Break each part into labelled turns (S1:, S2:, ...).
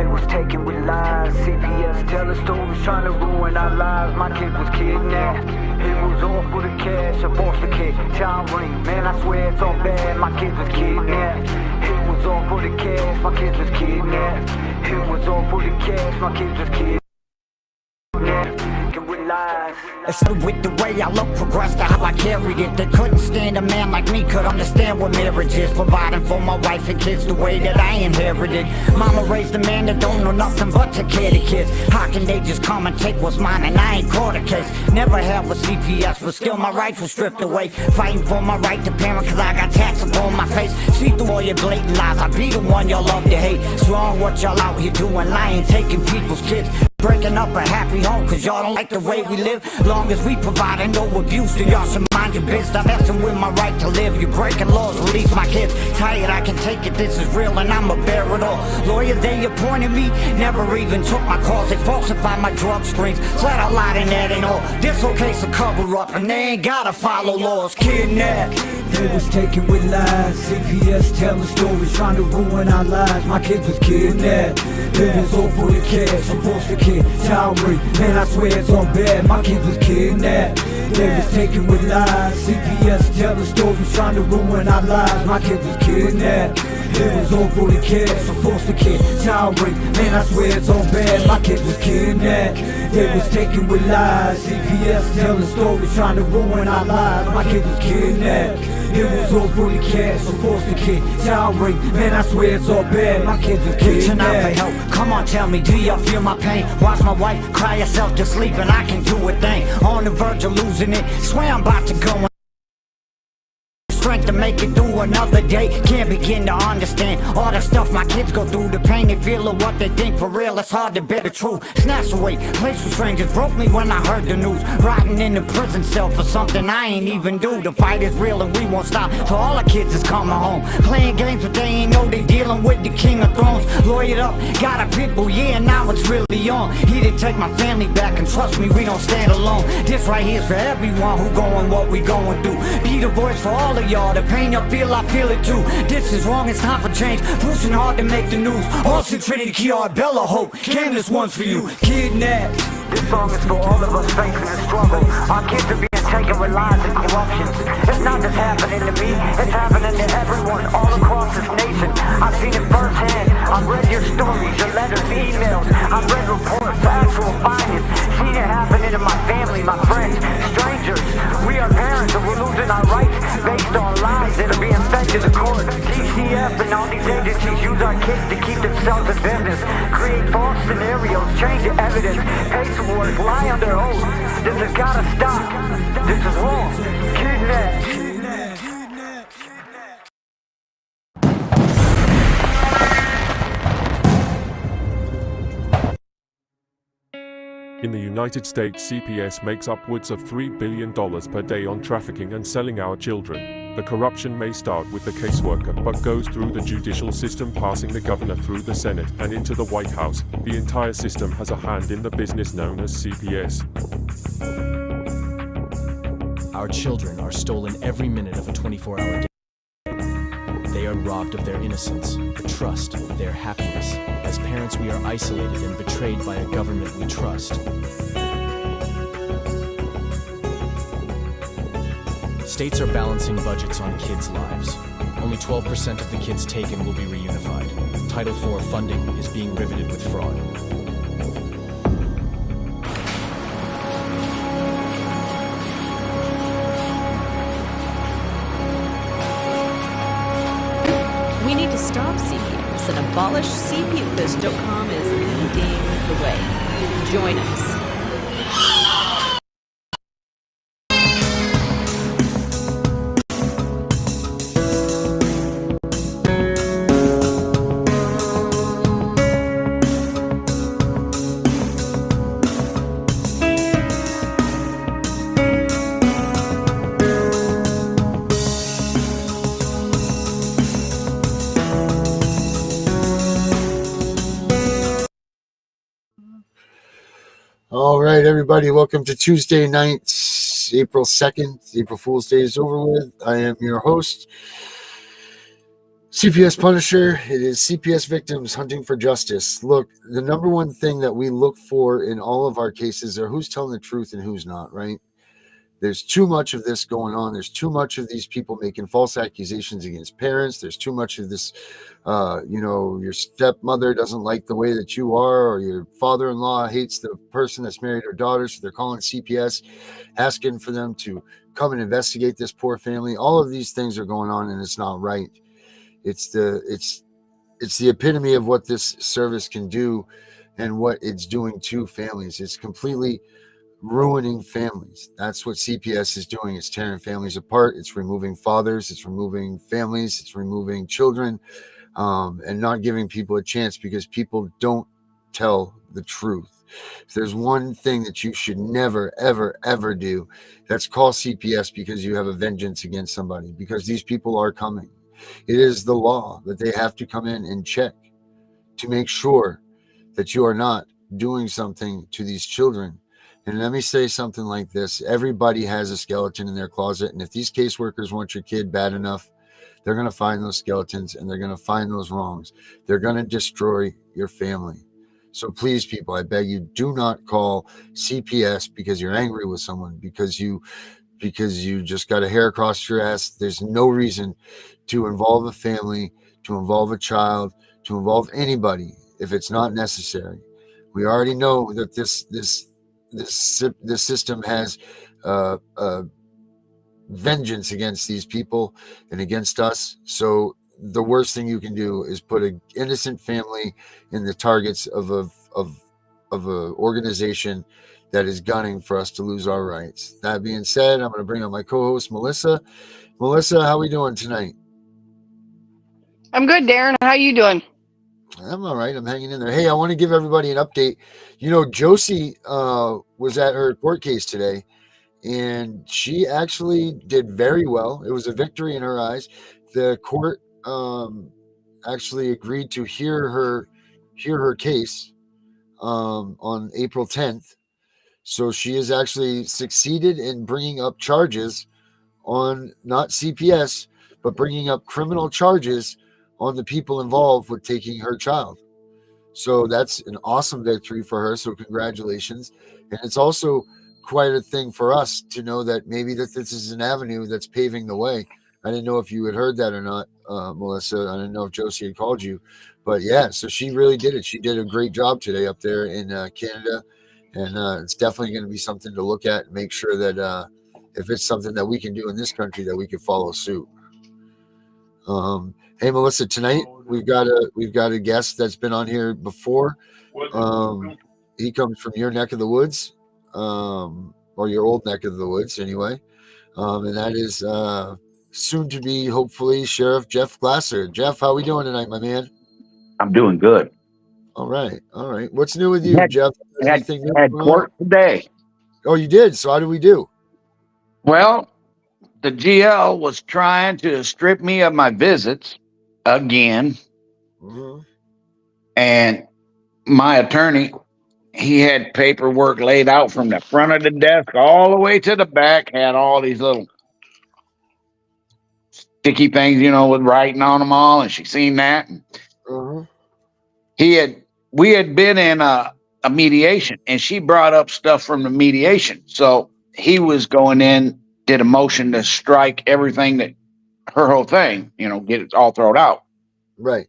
S1: It was taken with lies. CPS telling stories trying to ruin our lives. My kid was kidnapped. It was all for the cash, a foster kid, child ring. Man, I swear it's all bad. My kid was kidnapped. It was all for the cash. My kid was kidnapped. It was all for the cash. My kid was kidnapped.
S2: It's with the way I look, progressed to how I carried it. They couldn't stand a man like me, could understand what marriage is. Providing for my wife and kids the way that I inherited. Mama raised a man that don't know nothing but to care the kids. How can they just come and take what's mine and I ain't caught a case? Never held with CPS, but still my rights were stripped away. Fighting for my right to parent cause I got tats upon my face. See through all your blatant lies, I be the one y'all love to hate. It's wrong what y'all out here doing, lying, taking people's kids. Breaking up a happy home cause y'all don't like the way we live. Long as we provide no abuse, then y'all should mind your biz. Stop messing with my right to live. You're breaking laws, release my kids. Tired, I can take it, this is real and I'ma bear it all. Lawyers, they appointed me, never even took my calls. They falsified my drug screens, flat out lied and that ain't all. This whole case a cover up and they ain't gotta follow laws. Kidnapped.
S1: It was taken with lies. CPS telling stories trying to ruin our lives. My kids was kidnapped. It was all for the cash, a foster kid, child rape. Man, I swear it's all bad. My kids was kidnapped. It was taken with lies. CPS telling stories trying to ruin our lives. My kids was kidnapped. It was all for the cash, a foster kid, child rape. Man, I swear it's all bad. My kids was kidnapped. It was taken with lies. CPS telling stories trying to ruin our lives. My kids was kidnapped. It was all for the cash, a foster kid, child rape. Man, I swear it's all bad. My kids was kidnapped.
S2: Reaching out for help, come on tell me, do y'all feel my pain? Watch my wife cry herself to sleep and I can do a thing. On the verge of losing it, swear I'm about to go. Strength to make it through another day. Can't begin to understand all the stuff my kids go through. The pain they feel or what they think for real. It's hard to bear the truth. Snatched away, place with strangers. Broke me when I heard the news. Rotting in the prison cell for something I ain't even do. The fight is real and we won't stop till all our kids is coming home. Playing games but they ain't know they dealing with the king of thrones. Lawyered up, got a pit bull, yeah, now it's really on. He didn't take my family back and trust me, we don't stand alone. This right here's for everyone who going what we going through. Be the voice for all of y'all. The pain you feel, I feel it too. This is wrong, it's time for change. Pushing hard to make the news. Austin, Trinity, Kiara, Bella, Hope. Cam, this one's for you. Kidnapped.
S1: This song is for all of us facing the struggle. Our kids are being taken with lies and corruption. It's not just happening to me, it's happening to everyone all across this nation. I've seen it firsthand. I've read your stories, your letters, emails. I've read reports, actual findings. Seen it happening to my family, my friends, strangers. We are parents and we're losing our rights based on lies that are being fed to the court. TCF and all these agencies use our kids to keep themselves in business. Create false scenarios, change the evidence, pay some work, lie under oath. This has gotta stop. This is wrong. Kidnapped.
S3: In the United States, CPS makes upwards of $3 billion per day on trafficking and selling our children. The corruption may start with the caseworker, but goes through the judicial system, passing the governor through the Senate and into the White House. The entire system has a hand in the business known as CPS.
S4: Our children are stolen every minute of a 24-hour day. They are robbed of their innocence, their trust, their happiness. As parents, we are isolated and betrayed by a government we trust. States are balancing budgets on kids' lives. Only 12% of the kids taken will be reunified. Title IV funding is being riveted with fraud.
S5: We need to stop CPS and abolish CPS.com is leading the way. Join us.
S6: All right, everybody, welcome to Tuesday night, April 2nd. April Fool's Day is over with. I am your host, CPS Punisher, it is CPS victims hunting for justice. Look, the number one thing that we look for in all of our cases are who's telling the truth and who's not, right? There's too much of this going on. There's too much of these people making false accusations against parents. There's too much of this, your stepmother doesn't like the way that you are, or your father-in-law hates the person that's married her daughter, so they're calling CPS, asking for them to come and investigate this poor family. All of these things are going on, and it's not right. It's the epitome of what this service can do and what it's doing to families. It's completely ruining families. That's what CPS is doing. It's tearing families apart. It's removing fathers. It's removing families. It's removing children, and not giving people a chance because people don't tell the truth. If there's one thing that you should never, ever, ever do, that's call CPS because you have a vengeance against somebody, because these people are coming. It is the law that they have to come in and check to make sure that you are not doing something to these children. And let me say something like this. Everybody has a skeleton in their closet. And if these caseworkers want your kid bad enough, they're going to find those skeletons and they're going to find those wrongs. They're going to destroy your family. So please, people, I beg you, do not call CPS because you're angry with someone, because you just got a hair across your ass. There's no reason to involve a family, to involve a child, to involve anybody if it's not necessary. We already know that this system has vengeance against these people and against us. So the worst thing you can do is put an innocent family in the targets of a organization that is gunning for us to lose our rights. That being said, I'm going to bring on my co-host, Melissa. Melissa, how we doing tonight?
S7: I'm good, Darren. How you doing?
S6: I'm all right. I'm hanging in there. Hey, I want to give everybody an update. Josie was at her court case today, and she actually did very well. It was a victory in her eyes. The court actually agreed to hear her case on April 10th. So she has actually succeeded in bringing up charges on not CPS, but bringing up criminal charges on the people involved with taking her child. So that's an awesome victory for her. So congratulations. And it's also quite a thing for us to know that maybe that this is an avenue that's paving the way. I didn't know if you had heard that or not, Melissa. I didn't know if Josie had called you, but yeah, so she really did it. She did a great job today up there in Canada. And it's definitely going to be something to look at and make sure that if it's something that we can do in this country, that we can follow suit. Hey, Melissa, tonight we've got a guest that's been on here before. He comes from your neck of the woods, or your old neck of the woods anyway. And that is soon to be, hopefully, Sheriff Jeff Glasser. Jeff, how we doing tonight, my man?
S8: I'm doing good.
S6: All right. What's new with you, Jeff? Anything new
S8: had court today.
S6: Oh, you did? So how did we do?
S8: Well, the GL was trying to strip me of my visits again.
S6: Mm-hmm.
S8: And my attorney, he had paperwork laid out from the front of the desk all the way to the back, had all these little sticky things, with writing on them all. And she seen that.
S6: Mm-hmm.
S8: We had been in a mediation, and she brought up stuff from the mediation. So he was going in, did a motion to strike everything, that her whole thing, get it all thrown out.
S6: Right.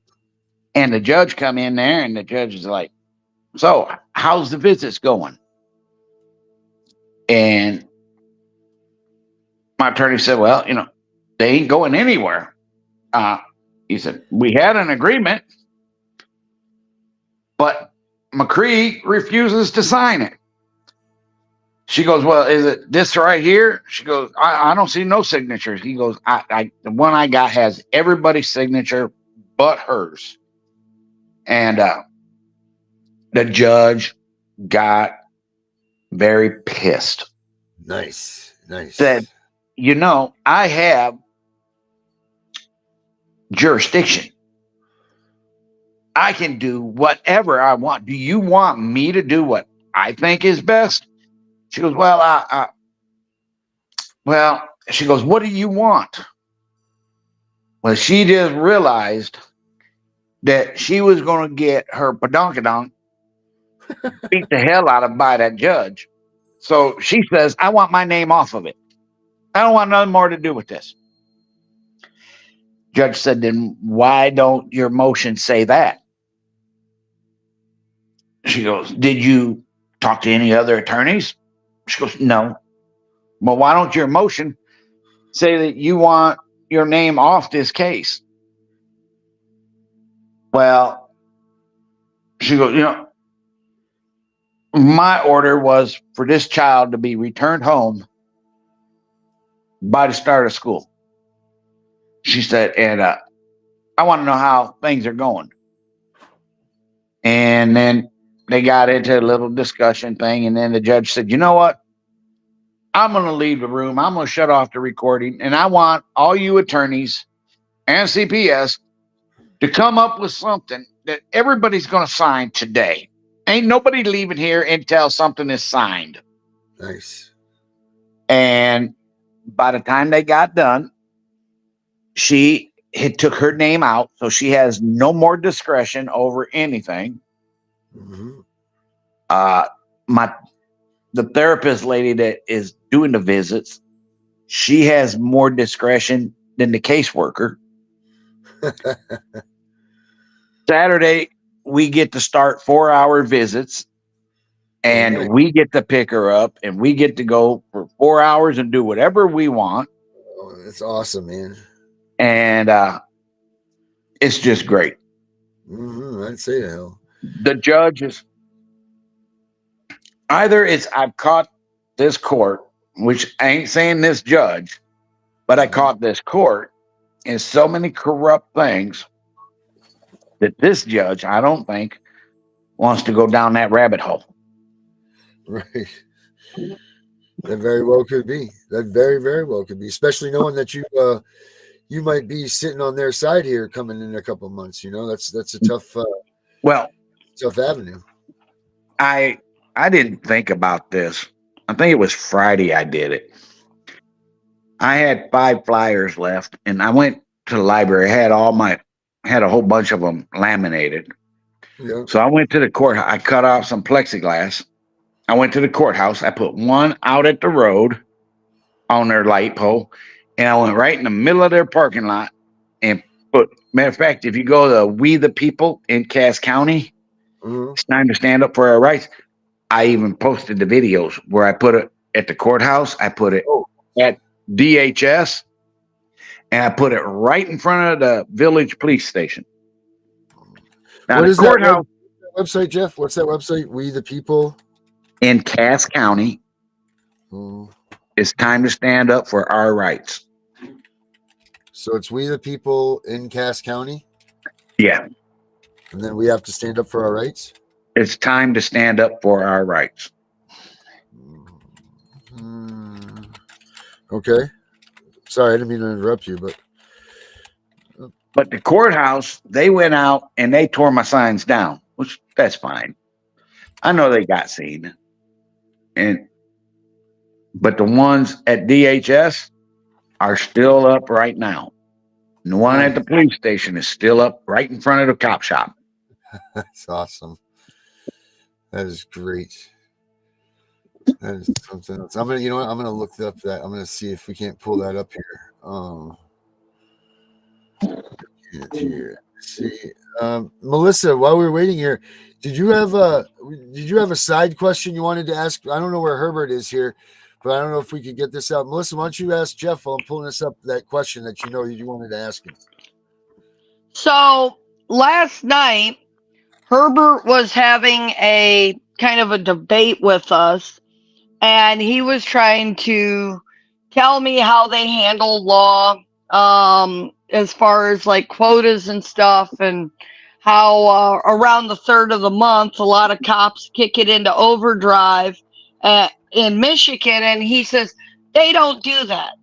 S8: And the judge come in there, and the judge is like, so how's the visits going? And my attorney said, well, they ain't going anywhere. He said, we had an agreement, but McCree refuses to sign it. She goes, well, is it this right here? She goes, I don't see no signatures. He goes, the one I got has everybody's signature but hers. And the judge got very pissed.
S6: Nice.
S8: Said, I have jurisdiction. I can do whatever I want. Do you want me to do what I think is best? She goes, well, she goes, what do you want? Well, she just realized that she was going to get her padonkadonk beat the hell out of by that judge. So she says, I want my name off of it. I don't want nothing more to do with this. Judge said, then why don't your motion say that? She goes, did you talk to any other attorneys? She goes, no. Well, why don't your motion say that you want your name off this case? Well, she goes, my order was for this child to be returned home by the start of school. She said, and I want to know how things are going. And then they got into a little discussion thing. And then the judge said, you know what? I'm going to leave the room. I'm going to shut off the recording. And I want all you attorneys and CPS to come up with something that everybody's going to sign today. Ain't nobody leaving here until something is signed.
S6: Nice.
S8: And by the time they got done, she had took her name out, so she has no more discretion over anything.
S6: Mm-hmm.
S8: The therapist lady that is doing the visits, she has more discretion than the caseworker. Saturday, we get to start 4-hour visits, and
S6: Okay.
S8: we get to pick her up, and we get to go for 4 hours and do whatever we want.
S6: Oh, that's awesome, man.
S8: And it's just great.
S6: Mm-hmm. I'd say the hell.
S8: The judge is either I've caught this court, which I ain't saying this judge, but I caught this court in so many corrupt things that this judge, I don't think, wants to go down that rabbit hole.
S6: Right. That very well could be. That very, very well could be, especially knowing that you might be sitting on their side here coming in a couple of months. That's a tough tough avenue.
S8: I didn't think about this. I think it was Friday I did it. I had 5 flyers left, and I went to the library. I had a whole bunch of them laminated.
S6: Yeah.
S8: So I went to the courthouse. I cut off some plexiglass. I went to the courthouse. I put one out at the road on their light pole, and I went right in the middle of their parking lot and put, matter of fact, if you go to We the People in Cass County, It's time to stand up for our rights. I even posted the videos where I put it at the courthouse. I put it at DHS, and I put it right in front of the village police station. Now,
S6: What
S8: the
S6: is
S8: courthouse
S6: that website, Jeff? What's that website? We the People
S8: in Cass County. It's time to stand up for our rights.
S6: So it's We the People in Cass County?
S8: Yeah.
S6: And then we have to stand up for our rights?
S8: It's time to stand up for our rights.
S6: Okay. Sorry, I didn't mean to interrupt you,
S8: But the courthouse, they went out and they tore my signs down, which that's fine. I know they got seen. But the ones at DHS are still up right now. And the one at the police station is still up right in front of the cop shop.
S6: That's awesome. That is great. That is something else. I'm gonna look up that. I'm gonna see if we can't pull that up here. See, Melissa, while we're waiting here, did you have a side question you wanted to ask? I don't know where Herbert is here, but I don't know if we could get this out. Melissa, why don't you ask Jeff while I'm pulling this up, that question that you wanted to ask him.
S7: So last night, Herbert was having a kind of a debate with us, and he was trying to tell me how they handle law, as far as like quotas and stuff, and how around the third of the month, a lot of cops kick it into overdrive in Michigan. And he says, they don't do that.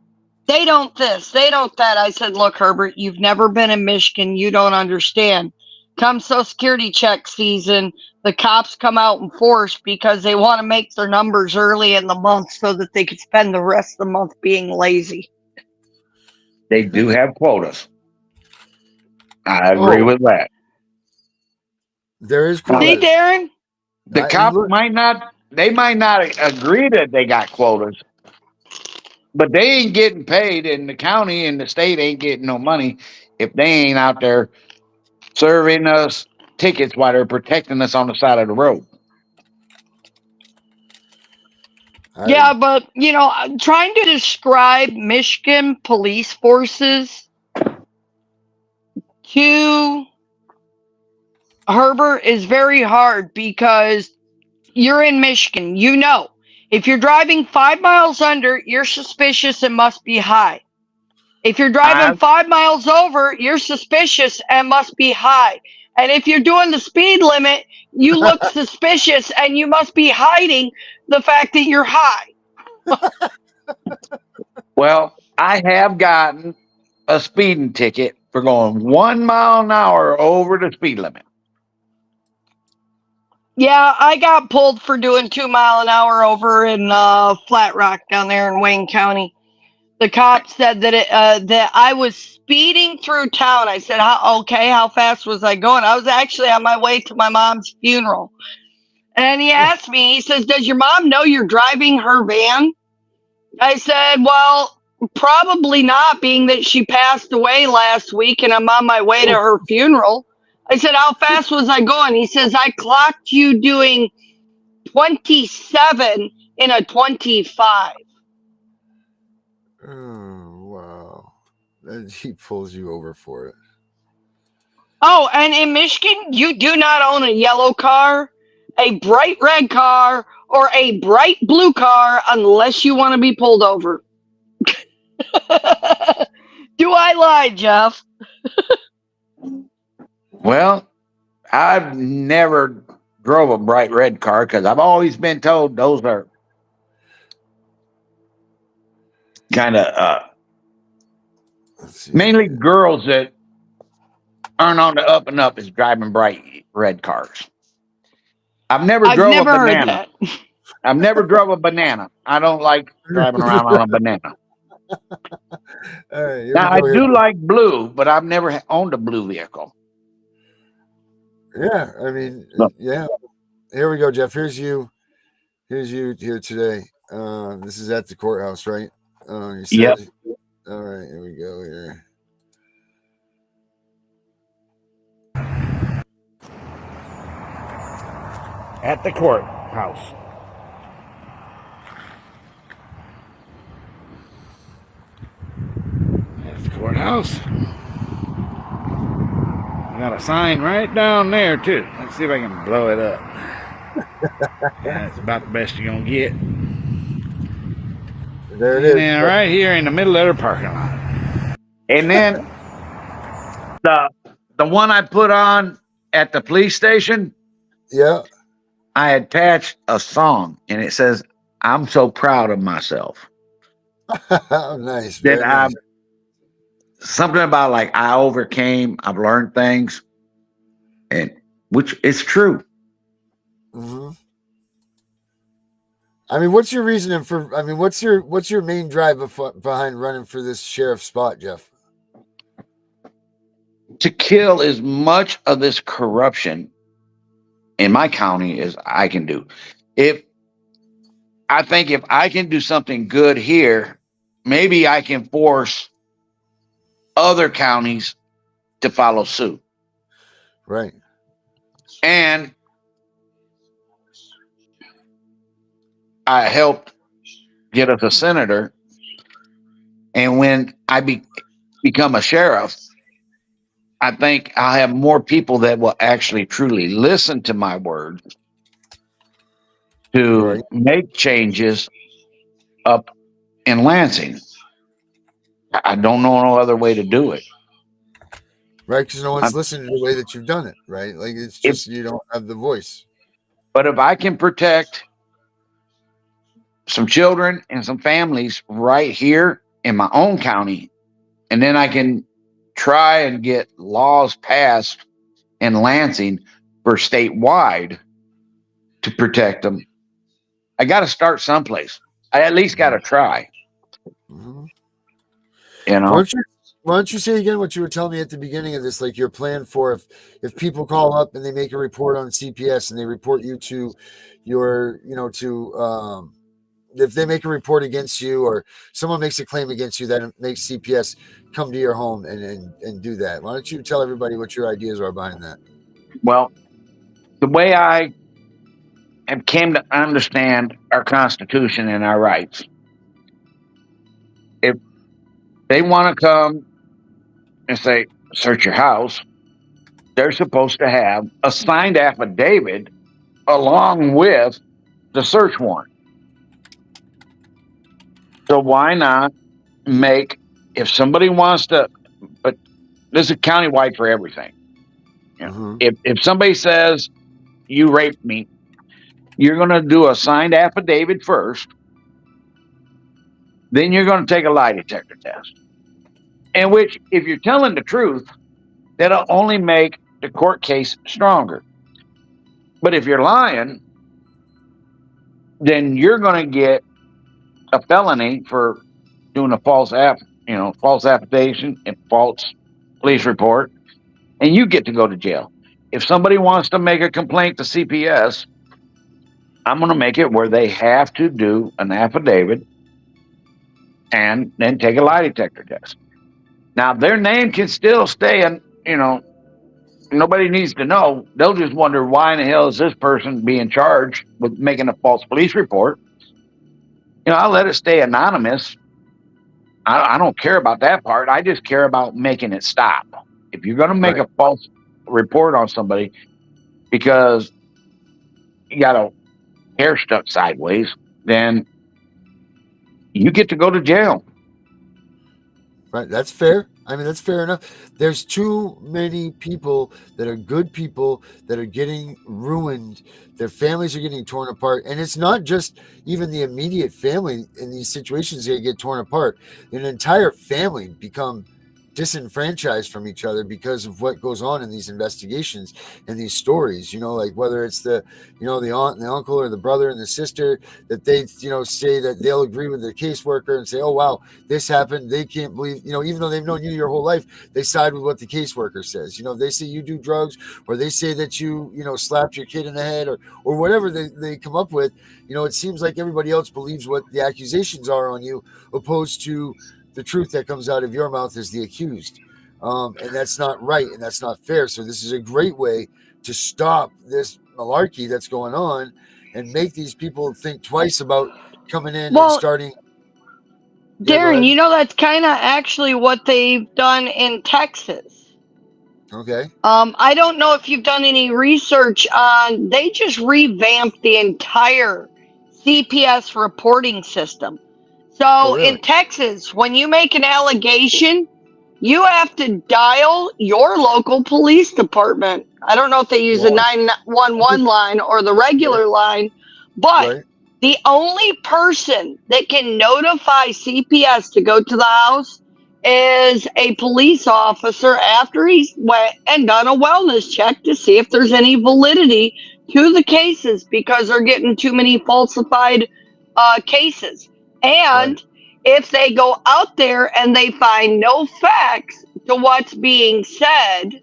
S7: They don't this, they don't that. I said, look, Herbert, you've never been in Michigan. You don't understand. Come Social Security check season, the cops come out in force because they want to make their numbers early in the month so that they could spend the rest of the month being lazy.
S8: They do have quotas. I agree with that.
S6: There is
S8: Now,
S7: See,
S6: quotas.
S7: Darren?
S8: the
S6: And
S8: cops
S6: look,
S8: might not agree that they got quotas, but they ain't getting paid, and the county and the state ain't getting no money if they ain't out there serving us tickets while they're protecting us on the side of the road.
S7: Yeah, but I'm trying to describe Michigan police forces to Herbert is very hard because you're in Michigan. If you're driving 5 miles under, you're suspicious and must be high. If you're
S8: I
S7: driving 5 miles over, you're suspicious and must be high. And if you're doing the speed limit, you look suspicious and you must be hiding the fact that you're high.
S8: I have gotten a speeding ticket for going 1 mile an hour over the speed limit.
S7: Yeah, I got pulled for doing 2 mile an hour over in Flat Rock down there in Wayne County. The cop said that I was speeding through town. I said, how fast was I going? I was actually on my way to my mom's funeral. And he asked me, he says, does your mom know you're driving her van? I said, well, probably not, being that she passed away last week and I'm on my way to her funeral. I said, how fast was I going? He says, I clocked you doing 27 in a 25.
S6: oh, wow. And he pulls you over for it.
S7: Oh, and in Michigan, you do not own a yellow car, a bright red car, or a bright blue car unless you want to be pulled over. Do I lie, Jeff?
S8: Well, I've never drove a bright red car because I've always been told those are kind of mainly girls that aren't on the up and up is driving bright red cars. I've never
S7: I've
S8: drove
S7: never
S8: a
S7: heard
S8: banana.
S7: that.
S8: I've never drove a banana. I don't like driving around on a banana.
S6: All right, here
S8: Now,
S6: we
S8: I
S6: go. Here.
S8: do like blue, but I've never owned a blue vehicle.
S6: Yeah, I mean,
S8: No.
S6: yeah. Here we go, Jeff. Here's you. Here's you here today. This is at the courthouse, right? You said,
S8: Yep.
S6: All right, here we go. Here.
S8: At the courthouse. That's the courthouse. Got a sign right down there too. Let's see if I can blow it up. That's about the best you're gonna get.
S6: There it
S8: And
S6: is.
S8: then right here in the middle of the parking lot. And then the one I put on at the police station,
S6: Yeah.
S8: I attached a song, and it says, "I'm so proud of myself."
S6: Nice.
S8: That
S6: Very nice.
S8: something about like I overcame, I've learned things, and which is true.
S6: Mm-hmm. I mean, what's your reasoning for? I mean, what's your main drive behind running for this sheriff spot, Jeff?
S8: To kill as much of this corruption in my county as I can do. If I can do something good here, maybe I can force other counties to follow suit.
S6: Right.
S8: And I helped get us a senator. And when I become a sheriff, I think I'll have more people that will actually truly listen to my words to
S6: Right.
S8: make changes up in Lansing. I don't know no other way to do it.
S6: Right, because no one's listening to the way that you've done it, right? Like it's just you don't have the voice.
S8: But if I can protect some children and some families right here in my own county, and then I can try and get laws passed in Lansing for statewide to protect them, I got to start someplace. I at least got to try.
S6: Mm-hmm.
S8: You know,
S6: Why don't you say again what you were telling me at the beginning of this, like your plan for if people call up and they make a report on CPS and they report you to your, if they make a report against you or someone makes a claim against you, that makes CPS come to your home and do that. Why don't you tell everybody what your ideas are behind that?
S8: Well, the way I have came to understand our Constitution and our rights, if they want to come and say, search your house, they're supposed to have a signed affidavit along with the search warrant. So why not make, if somebody wants to, but this is countywide for everything. You know, if somebody says you raped me, you're going to do a signed affidavit first. Then you're going to take a lie detector test. In which, if you're telling the truth, that'll only make the court case stronger. But if you're lying, then you're going to get a felony for doing a false affidavit and false police report, and you get to go to jail. If somebody wants to make a complaint to CPS, I'm going to make it where they have to do an affidavit and then take a lie detector test. Now, their name can still stay, and nobody needs to know. They'll just wonder, why in the hell is this person being charged with making a false police report? I'll let it stay anonymous. I don't care about that part. I just care about making it stop. If you're going to make a false report on somebody because you got a hair stuck sideways, then you get to go to jail.
S6: Right. That's fair. I mean, that's fair enough. There's too many people that are good people that are getting ruined. Their families are getting torn apart. And it's not just even the immediate family in these situations that get torn apart. An entire family become disenfranchised from each other because of what goes on in these investigations and these stories, like whether it's the aunt and the uncle or the brother and the sister, that they say that they'll agree with the caseworker and say, oh wow, this happened, they can't believe, even though they've known you your whole life, they side with what the caseworker says. They say you do drugs, or they say that you slapped your kid in the head, or whatever they come up with. It seems like everybody else believes what the accusations are on you, opposed to the truth that comes out of your mouth as the accused. And that's not right, and that's not fair. So this is a great way to stop this malarkey that's going on and make these people think twice about coming in and starting.
S7: Darren, that's kind of actually what they've done in Texas.
S6: Okay.
S7: I don't know if you've done any research on, they just revamped the entire CPS reporting system. So in Texas, when you make an allegation, you have to dial your local police department. I don't know if they use the 911 line or the regular line, but the only person that can notify CPS to go to the house is a police officer after he's went and done a wellness check to see if there's any validity to the cases, because they're getting too many falsified cases. And if they go out there and they find no facts to what's being said,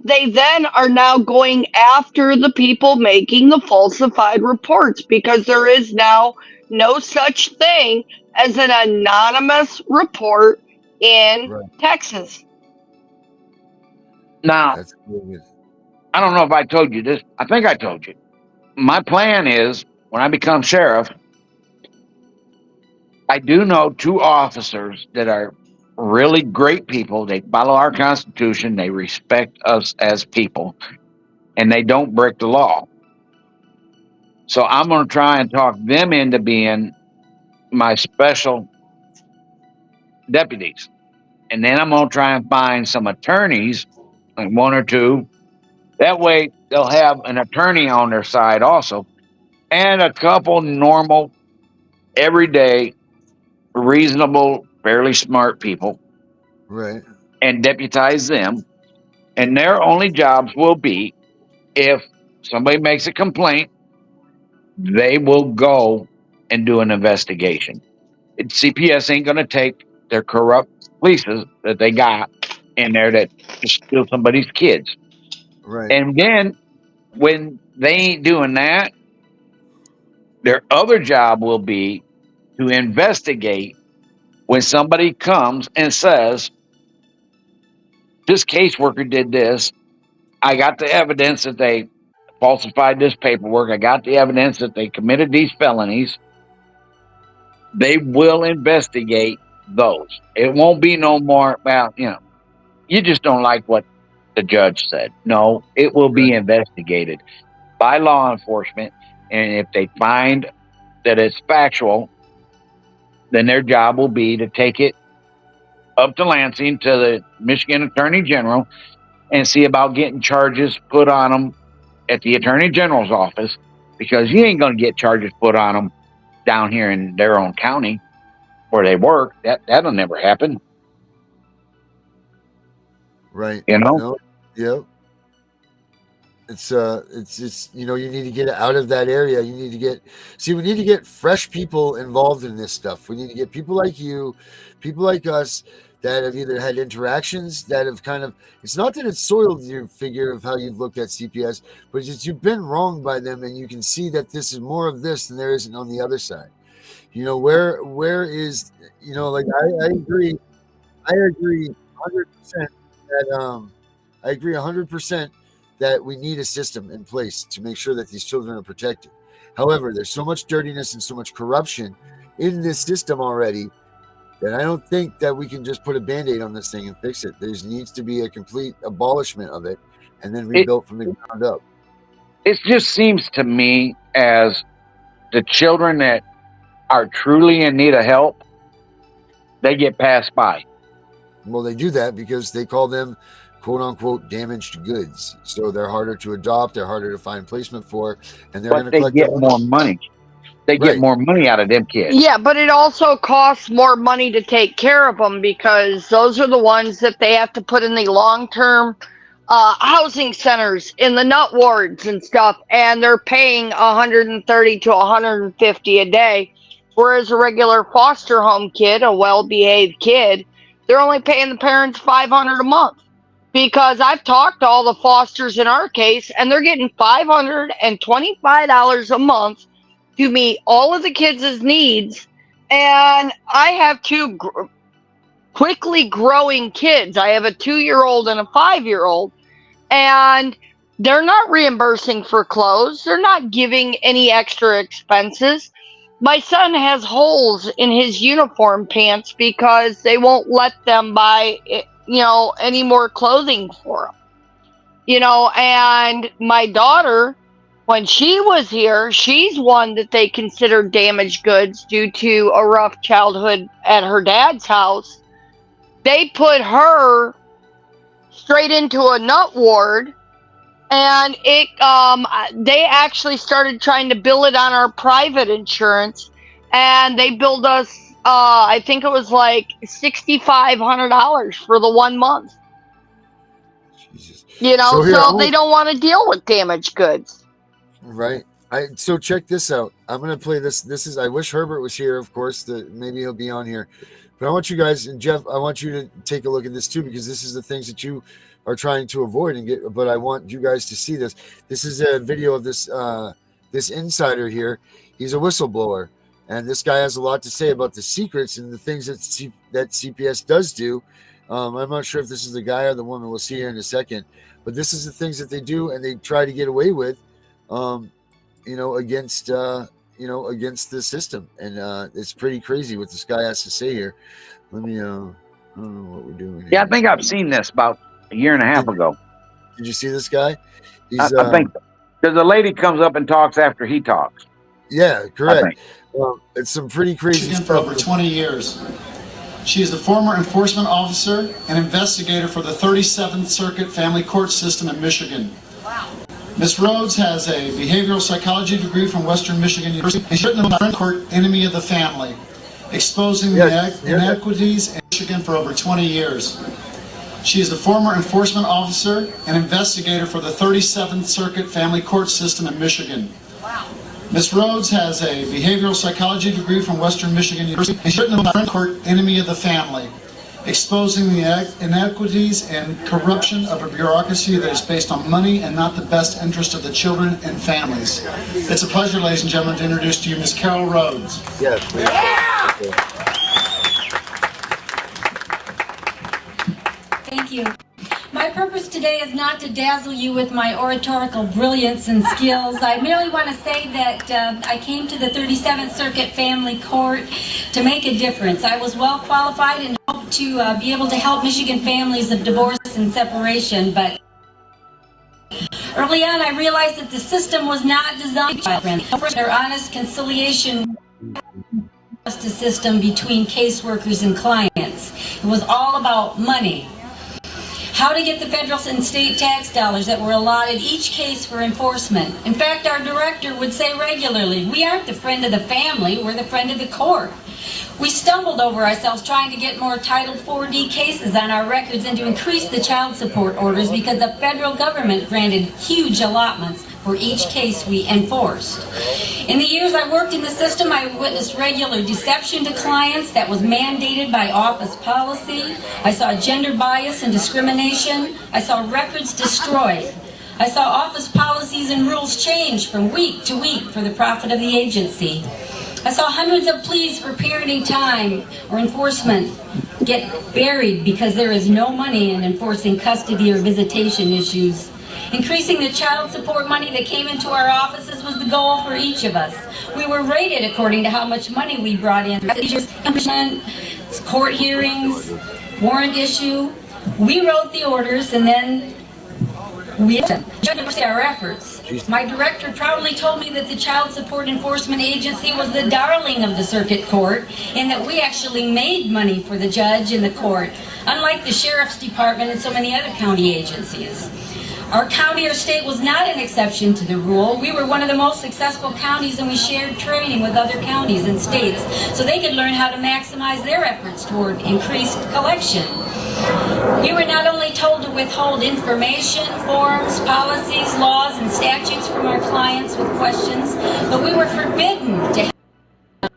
S7: they then are now going after the people making the falsified reports, because there is now no such thing as an anonymous report in Texas.
S8: Now, I don't know if I told you this. I think I told you. My plan is, when I become sheriff, I do know 2 officers that are really great people. They follow our Constitution. They respect us as people, and they don't break the law. So I'm going to try and talk them into being my special deputies. And then I'm going to try and find some attorneys, like 1 or 2. That way they'll have an attorney on their side also, and a couple normal, everyday, reasonable, fairly smart people.
S6: Right.
S8: And deputize them. And their only jobs will be, if somebody makes a complaint, they will go and do an investigation. CPS ain't going to take their corrupt polices that they got in there that just steal somebody's kids.
S6: Right.
S8: And then when they ain't doing that, their other job will be to investigate when somebody comes and says, this caseworker did this. I got the evidence that they falsified this paperwork. I got the evidence that they committed these felonies. They will investigate those. It won't be no more, well, you just don't like what the judge said. No, it will be investigated by law enforcement. And if they find that it's factual, then their job will be to take it up to Lansing to the Michigan Attorney General and see about getting charges put on them at the Attorney General's office, because you ain't going to get charges put on them down here in their own county where they work. That'll never happen.
S6: Right.
S8: You know?
S6: No. Yep. It's you need to get out of that area. We need to get fresh people involved in this stuff. We need to get people like you, people like us that have either had interactions that have kind of, it's not that it's soiled your figure of how you've looked at CPS, but it's just you've been wronged by them, and you can see that this is more of this than there isn't on the other side. Where is, like I agree 100% that I agree 100% that we need a system in place to make sure that these children are protected. However, there's so much dirtiness and so much corruption in this system already that I don't think that we can just put a Band-Aid on this thing and fix it. There needs to be a complete abolishment of it and then rebuilt from the ground up.
S8: It just seems to me as the children that are truly in need of help, they get passed by.
S6: Well, they do that because they call them quote unquote damaged goods. So they're harder to adopt, they're harder to find placement for, and they're going to collect
S8: get more money. They get more money out of them kids.
S7: Yeah, but it also costs more money to take care of them, because those are the ones that they have to put in the long-term housing centers in the nut wards and stuff, and they're paying $130 to $150 a day, whereas a regular foster home kid, a well-behaved kid, they're only paying the parents $500 a month. Because I've talked to all the fosters in our case, and they're getting $525 a month to meet all of the kids' needs. And I have two quickly growing kids. I have a 2-year-old and a 5-year-old, and they're not reimbursing for clothes. They're not giving any extra expenses. My son has holes in his uniform pants because they won't let them buy any more clothing for him. And my daughter, when she was here, she's one that they considered damaged goods due to a rough childhood at her dad's house. They put her straight into a nut ward, and they actually started trying to bill it on our private insurance, and they billed us I think it was like $6,500 for the 1 month.
S6: Jesus.
S7: So they don't want to deal with damaged goods.
S6: Right. So check this out. I'm going to play this. I wish Herbert was here, of course, maybe he'll be on here. But I want you guys, and Jeff, I want you to take a look at this too, because this is the things that you are trying to avoid but I want you guys to see this. This is a video of this insider here. He's a whistleblower. And this guy has a lot to say about the secrets and the things that CPS does do. I'm not sure if this is the guy or the woman. We'll see here in a second. But this is the things that they do, and they try to get away with, against the system. And it's pretty crazy what this guy has to say here. Let me, I don't know what we're doing here.
S8: Yeah, I think I've seen this about a year and a half ago.
S6: Did you see this guy?
S8: I think because the lady comes up and talks after he talks.
S6: Yeah, correct. It's some pretty crazy
S9: stuff. For over 20 years. She is the former enforcement officer and investigator for the 37th Circuit Family Court System in Michigan. Wow. Ms. Rhodes has a behavioral psychology degree from Western Michigan University. She's written about the court Enemy of the Family, exposing the inequities in Michigan for over 20 years. She is the former enforcement officer and investigator for the 37th Circuit Family Court System in Michigan. Wow. Ms. Rhodes has a behavioral psychology degree from Western Michigan University. She's written about the court Enemy of the Family, exposing the inequities and corruption of a bureaucracy that is based on money and not the best interest of the children and families. It's a pleasure, ladies and gentlemen, to introduce to you Ms. Carol Rhodes.
S6: Yes.
S10: Thank you. My purpose today is not to dazzle you with my oratorical brilliance and skills. I merely want to say that I came to the 37th Circuit Family Court to make a difference. I was well qualified and hope to be able to help Michigan families of divorce and separation, but early on I realized that the system was not designed for our honest conciliation justice system between caseworkers and clients. It was all about money. How to get the federal and state tax dollars that were allotted each case for enforcement. In fact, our director would say regularly, we aren't the friend of the family, we're the friend of the court. We stumbled over ourselves trying to get more Title 4D cases on our records and to increase the child support orders because the federal government granted huge allotments for each case we enforced. In the years I worked in the system, I witnessed regular deception to clients that was mandated by office policy. I saw gender bias and discrimination. I saw records destroyed. I saw office policies and rules change from week to week for the profit of the agency. I saw hundreds of pleas for parenting time or enforcement get buried because there is no money in enforcing custody or visitation issues. Increasing the child support money that came into our offices was the goal for each of us. We were rated according to how much money we brought in. Court hearings, warrant issue. We wrote the orders and then we judged our efforts. My director proudly told me that the Child Support Enforcement Agency was the darling of the circuit court and that we actually made money for the judge and the court, unlike the sheriff's department and so many other county agencies. Our county or state was not an exception to the rule. We were one of the most successful counties and we shared training with other counties and states so they could learn how to maximize their efforts toward increased collection. We were not only told to withhold information, forms, policies, laws, and statutes from our clients with questions, but we were forbidden to help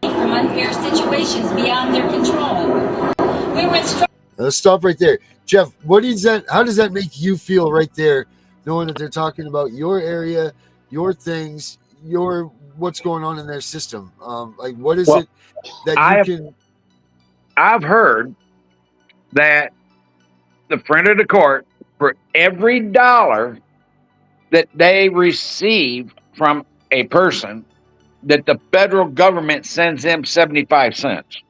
S10: from unfair situations beyond their control. We were instructed.
S6: Let's stop right there. Jeff, what is that? How does that make you feel right there, knowing that they're talking about your area, your things, your what's going on in their system? Like, what is it that you can?
S8: I've heard that the friend of the court, for every dollar that they receive from a person, that the federal government sends them 75 cents.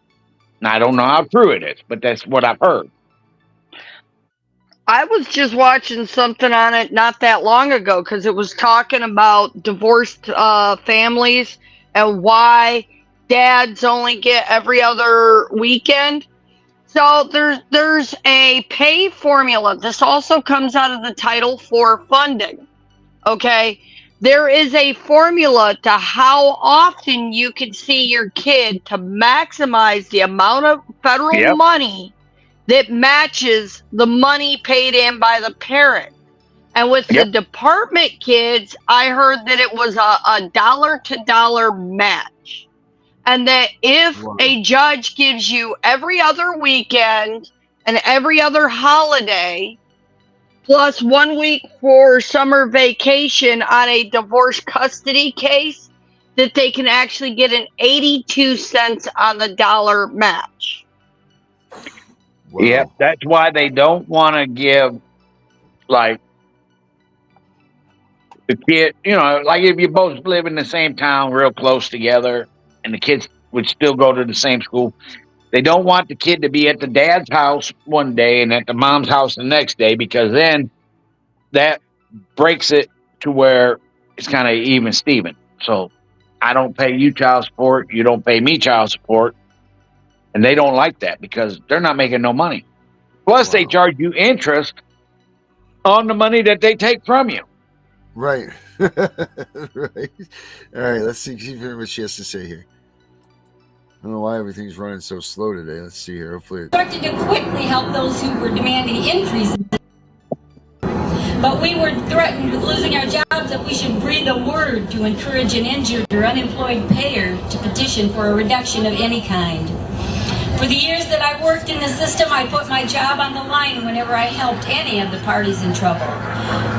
S8: Now, I don't know how true it is, but that's what I've heard.
S7: I was just watching something on it not that long ago because it was talking about divorced families and why dads only get every other weekend. So there's a pay formula. This also comes out of the Title IV funding. Okay, there is a formula to how often you can see your kid to maximize the amount of federal money that matches the money paid in by the parent. And with the department kids, I heard that it was a dollar-to-dollar match. And that if a judge gives you every other weekend and every other holiday, plus 1 week for summer vacation on a divorce custody case, that they can actually get an 82 cents on the dollar match.
S6: Wow.
S8: Yep, that's why they don't want to give, like, the kid, you know, like if you both live in the same town real close together and the kids would still go to the same school, they don't want the kid to be at the dad's house one day and at the mom's house the next day, because then that breaks it to where it's kind of even Steven. So I don't pay you child support, you don't pay me child support. And they don't like that because they're not making no money. Plus, they charge you interest on the money that they take from you.
S6: Right. Right. All right. Let's see what she has to say here. I don't know why everything's running so slow today. Let's see here. Hopefully.
S10: Instructed to quickly help those who were demanding increases. But we were threatened with losing our jobs if we should breathe a word to encourage an injured or unemployed payer to petition for a reduction of any kind. For the years that I worked in the system, I put my job on the line whenever I helped any of the parties in trouble.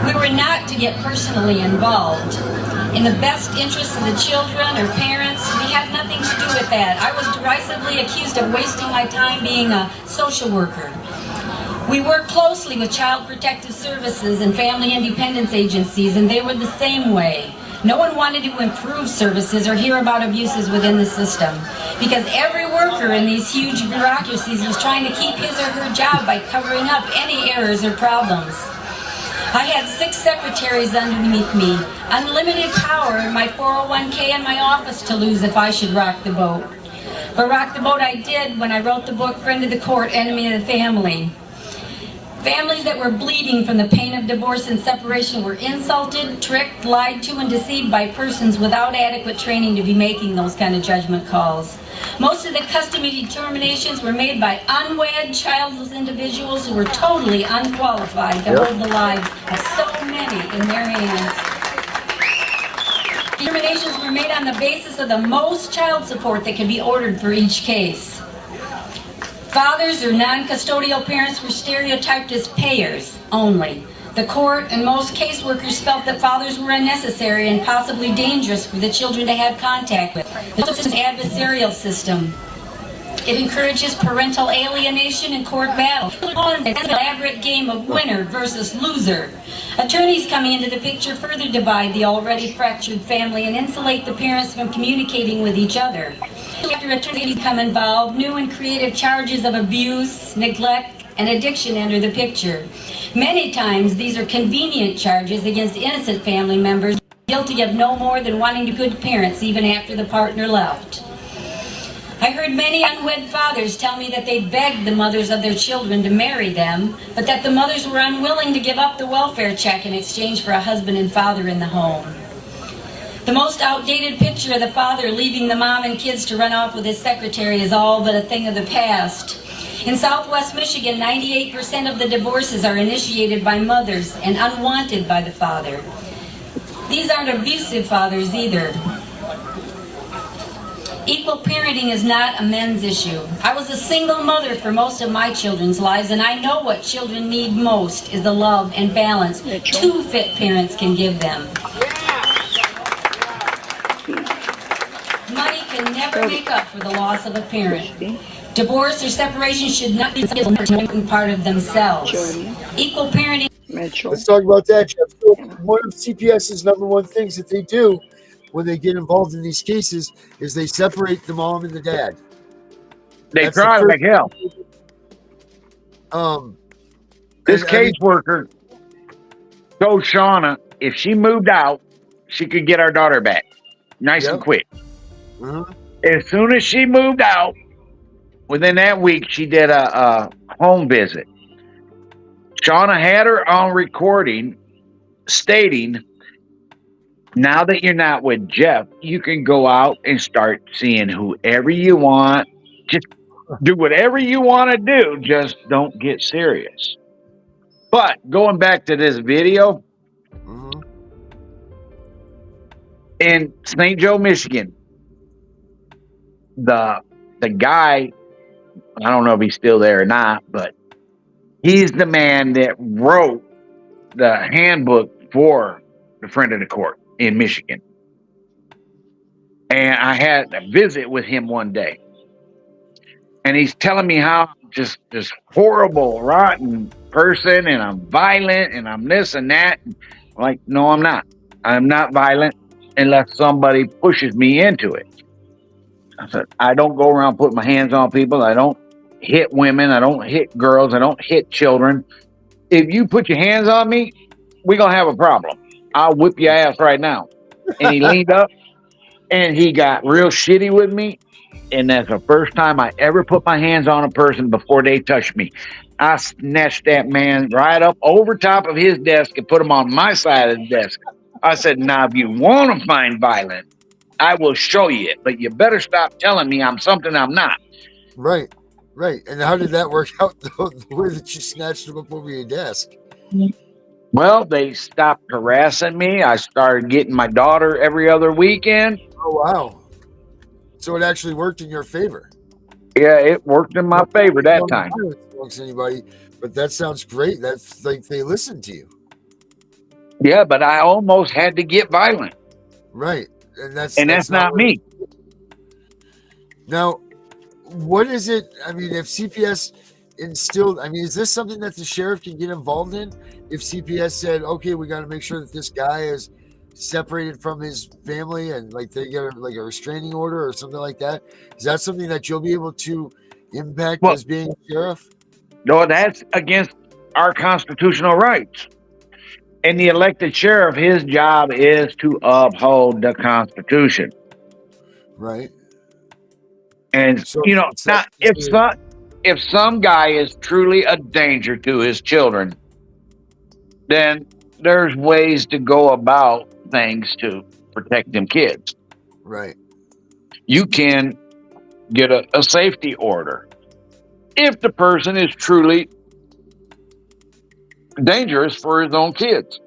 S10: We were not to get personally involved. In the best interests of the children or parents, we had nothing to do with that. I was derisively accused of wasting my time being a social worker. We worked closely with Child Protective Services and family independence agencies, and they were the same way. No one wanted to improve services or hear about abuses within the system, because every worker in these huge bureaucracies was trying to keep his or her job by covering up any errors or problems. I had 6 secretaries underneath me, unlimited power in my 401k and my office to lose if I should rock the boat. But rock the boat I did when I wrote the book Friend of the Court, Enemy of the Family. Families that were bleeding from the pain of divorce and separation were insulted, tricked, lied to, and deceived by persons without adequate training to be making those kind of judgment calls. Most of the custody determinations were made by unwed, childless individuals who were totally unqualified to hold the lives of so many in their hands. Determinations were made on the basis of the most child support that could be ordered for each case. Fathers or non-custodial parents were stereotyped as payers only. The court and most caseworkers felt that fathers were unnecessary and possibly dangerous for the children to have contact with. This is an adversarial system. It encourages parental alienation and court battle. It's an elaborate game of winner versus loser. Attorneys coming into the picture further divide the already fractured family and insulate the parents from communicating with each other. After attorneys become involved, new and creative charges of abuse, neglect, and addiction enter the picture. Many times, these are convenient charges against innocent family members guilty of no more than wanting to be good parents even after the partner left. I heard many unwed fathers tell me that they begged the mothers of their children to marry them, but that the mothers were unwilling to give up the welfare check in exchange for a husband and father in the home. The most outdated picture of the father leaving the mom and kids to run off with his secretary is all but a thing of the past. In Southwest Michigan, 98% of the divorces are initiated by mothers and unwanted by the father. These aren't abusive fathers either. Equal parenting is not a men's issue. I was a single mother for most of my children's lives, and I know what children need most is the love and balance 2 fit parents can give them. Money can never make up for the loss of a parent. Divorce or separation should not be an important part of themselves. Equal parenting.
S6: Let's talk about that, Jeff. So one of CPS's number one things that they do when they get involved in these cases is they separate the mom and the dad.
S8: They try like hell. This caseworker told Shauna if she moved out, she could get our daughter back. Nice and quick. As soon as she moved out, within that week, she did a home visit. Shauna had her on recording stating, now that you're not with Jeff, you can go out and start seeing whoever you want. Just do whatever you want to do. Just don't get serious. But going back to this video, in St. Joe, Michigan, the guy, I don't know if he's still there or not, but he's the man that wrote the handbook for the Friend of the Court in Michigan. And I had a visit with him one day. And he's telling me how I'm just this horrible, rotten person, and I'm violent, and I'm this and that. I'm like, no, I'm not. I'm not violent unless somebody pushes me into it. I said, I don't go around putting my hands on people. I don't hit women. I don't hit girls. I don't hit children. If you put your hands on me, we're going to have a problem. I'll whip your ass right now. And he leaned up and he got real shitty with me. And that's the first time I ever put my hands on a person before they touched me. I snatched that man right up over top of his desk and put him on my side of the desk. I said, now, if you want to find violence, I will show you it, but you better stop telling me I'm something I'm not.
S6: Right. And how did that work out, though, the way that you snatched him up over your desk?
S8: Well, they stopped harassing me. I started getting my daughter every other weekend.
S6: Oh, wow. So it actually worked in your favor.
S8: Yeah, it worked in my favor that time.
S6: Amongst anybody, but that sounds great. That's like they listen to you,
S8: Yeah, but I almost had to get violent,
S6: right? And that's
S8: not
S6: what
S8: me.
S6: Now, what is it? I mean, if CPS instilled, I mean, is this something that the sheriff can get involved in? If CPS said, okay, we got to make sure that this guy is separated from his family and like they get like a restraining order or something like that, is that something that you'll be able to impact
S8: Well,
S6: as being sheriff?
S8: no, that's against our constitutional rights. And the elected sheriff, his job is to uphold the Constitution.
S6: Right.
S8: And
S6: So,
S8: now if some guy is truly a danger to his children, then there's ways to go about things to protect them kids.
S6: right,
S8: You can get a safety order if the person is truly dangerous for his own kids.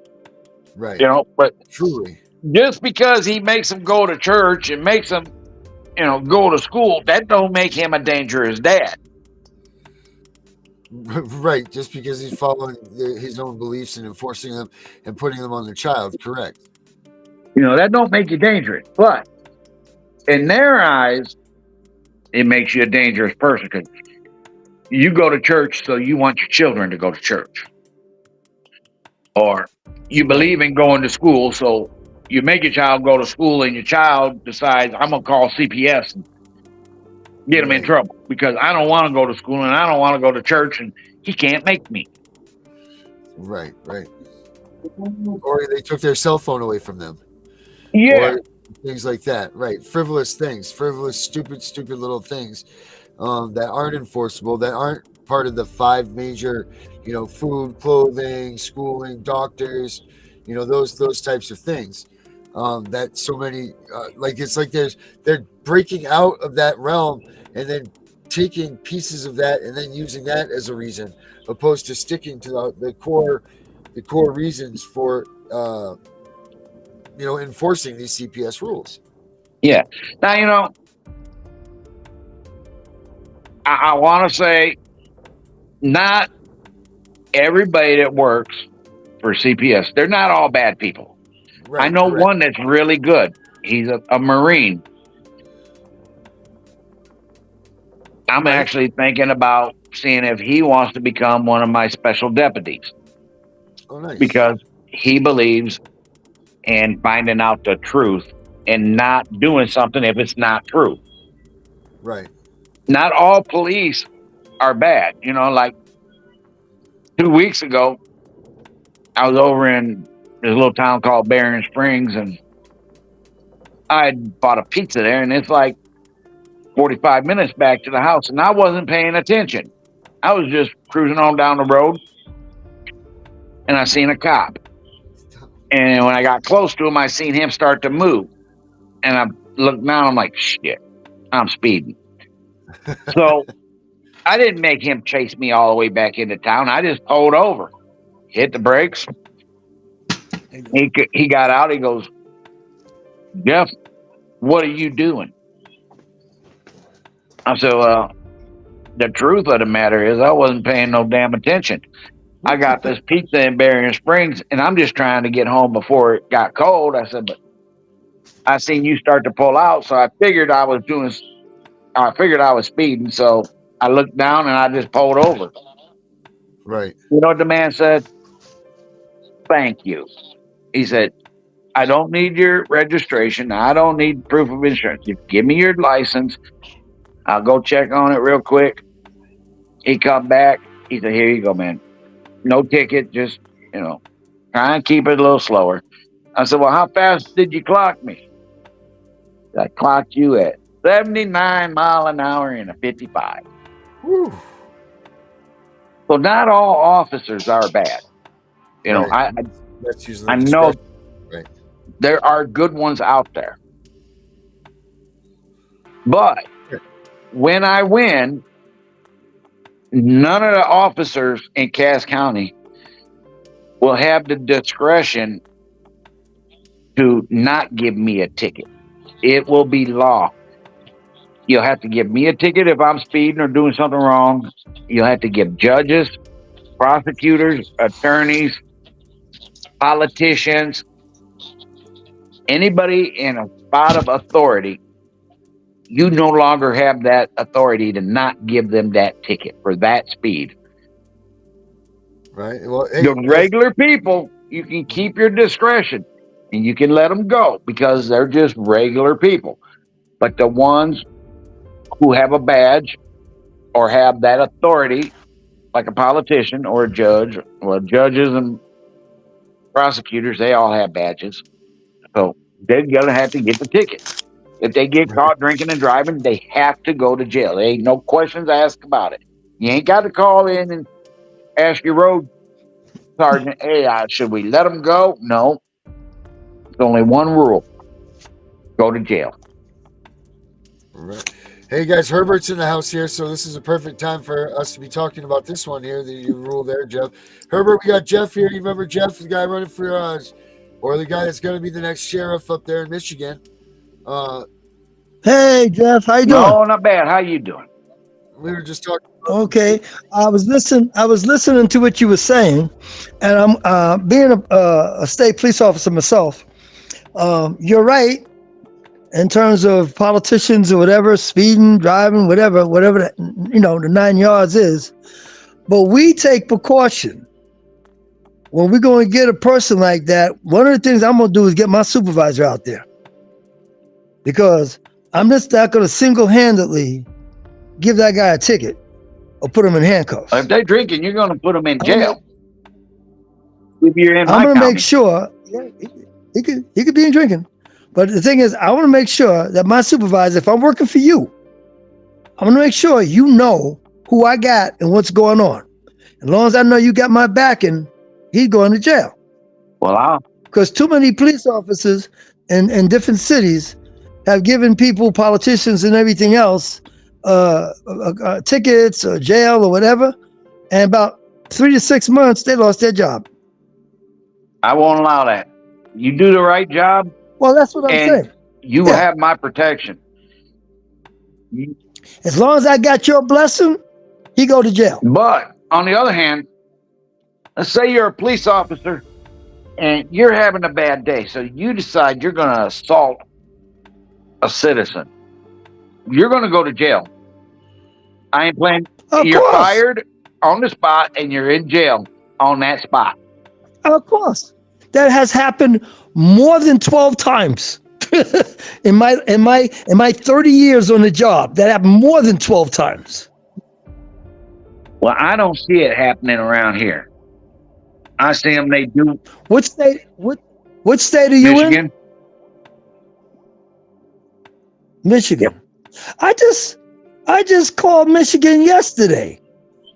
S6: right,
S8: But
S6: truly,
S8: just because he makes them go to church and makes them, go to school, that don't make him a dangerous dad.
S6: right. Just because he's following his own beliefs and enforcing them and putting them on the child, correct?
S8: That don't make you dangerous. But in their eyes, it makes you a dangerous person because you go to church, so you want your children to go to church. Or you believe in going to school, so you make your child go to school and your child decides, I'm going to call CPS and get him in trouble because I don't want to go to school and I don't want to go to church and he can't make me.
S6: Right, right. Or they took their cell phone away from them.
S8: Yeah.
S6: Or things like that. Right. Frivolous things, stupid little things that aren't enforceable, that aren't part of the 5 major, food, clothing, schooling, doctors, those types of things. That so many, it's like they're breaking out of that realm and then taking pieces of that and then using that as a reason, opposed to sticking to the core reasons for enforcing these CPS rules.
S8: Yeah. Now, I want to say not everybody that works for CPS, they're not all bad people.
S6: Right,
S8: I know
S6: correct.
S8: one that's really good. He's a Marine. I'm actually thinking about seeing if he wants to become one of my special deputies.
S6: Oh, nice.
S8: Because he believes in finding out the truth and not doing something if it's not true.
S6: Right.
S8: Not all police are bad. Like 2 weeks ago, I was over in this little town called Barron Springs and I bought a pizza there and it's like 45 minutes back to the house and I wasn't paying attention. I was just cruising on down the road and I seen a cop. And when I got close to him, I seen him start to move. And I looked down, I'm like, shit, I'm speeding. So I didn't make him chase me all the way back into town. I just pulled over, hit the brakes. He got out. He goes, Jeff, what are you doing? I said, well, the truth of the matter is I wasn't paying no damn attention. I got this pizza in Barron Springs and I'm just trying to get home before it got cold. I said, but I seen you start to pull out. So I figured I was speeding. So I looked down and I just pulled over.
S6: Right.
S8: You know what the man said? Thank you. He said, I don't need your registration. I don't need proof of insurance. Just give me your license. I'll go check on it real quick. He come back. He said, here you go, man. No ticket. Just, try and keep it a little slower. I said, well, how fast did you clock me? I clocked you at 79 mile an hour in a 55.
S6: Whew.
S8: So not all officers are bad.
S6: That's usually
S8: I know
S6: right.
S8: There are good ones out there. But when I win, none of the officers in Cass County will have the discretion to not give me a ticket. It will be law. You'll have to give me a ticket if I'm speeding or doing something wrong. You'll have to give judges, prosecutors, attorneys, politicians, anybody in a spot of authority. You no longer have that authority to not give them that ticket for that speed.
S6: Right. Well, hey,
S8: The regular people, you can keep your discretion and you can let them go because they're just regular people. But the ones who have a badge or have that authority, like a politician or a judge, well, judges and prosecutors, they all have badges. So they're going to have to get the ticket. If they get caught drinking and driving, they have to go to jail. There ain't no questions asked about it. You ain't got to call in and ask your road sergeant, hey, should we let them go? No. There's only one rule. Go to jail.
S6: right. Hey guys, Herbert's in the house here, so this is a perfect time for us to be talking about this one here, the rule there, Jeff. Herbert, we got Jeff here. You remember Jeff, the guy running for or the guy that's going to be the next sheriff up there in Michigan.
S11: Hey Jeff, how you doing?
S8: No, not bad. How you doing?
S6: We were just talking.
S11: Okay, I was listening to what you were saying, and I'm being a state police officer myself. You're right in terms of politicians or whatever, speeding, driving, whatever that, the 9 yards is. But we take precaution when we're going to get a person like that. One of the things I'm going to do is get my supervisor out there, because I'm just not going to single-handedly give that guy a ticket or put him in handcuffs.
S8: If they're drinking, you're going to put them in jail. If you're in
S11: I'm
S8: my
S11: going to
S8: county.
S11: make sure he could be in drinking. But the thing is, I want to make sure that my supervisor, if I'm working for you, I'm going to make sure you know who I got and what's going on. As long as I know you got my backing, he's going to jail.
S8: Well,
S11: because too many police officers in different cities have given people, politicians and everything else, tickets or jail or whatever, and about 3 to 6 months they lost their job.
S8: I won't allow that. You do the right job.
S11: Well, that's what I'm saying.
S8: You will have my protection.
S11: As long as I got your blessing, he go to jail.
S8: But on the other hand, let's say you're a police officer and you're having a bad day, so you decide you're going to assault a citizen. You're going to go to jail. I ain't playing. You're fired on the spot and you're in jail on that spot.
S11: Of course. That has happened more than 12 times in my 30 years on the job. That happened more than 12 times.
S8: Well, I don't see it happening around here. I see them. They do.
S11: What state? What state are you
S8: Michigan.
S11: in? Michigan. Yep. I just called Michigan yesterday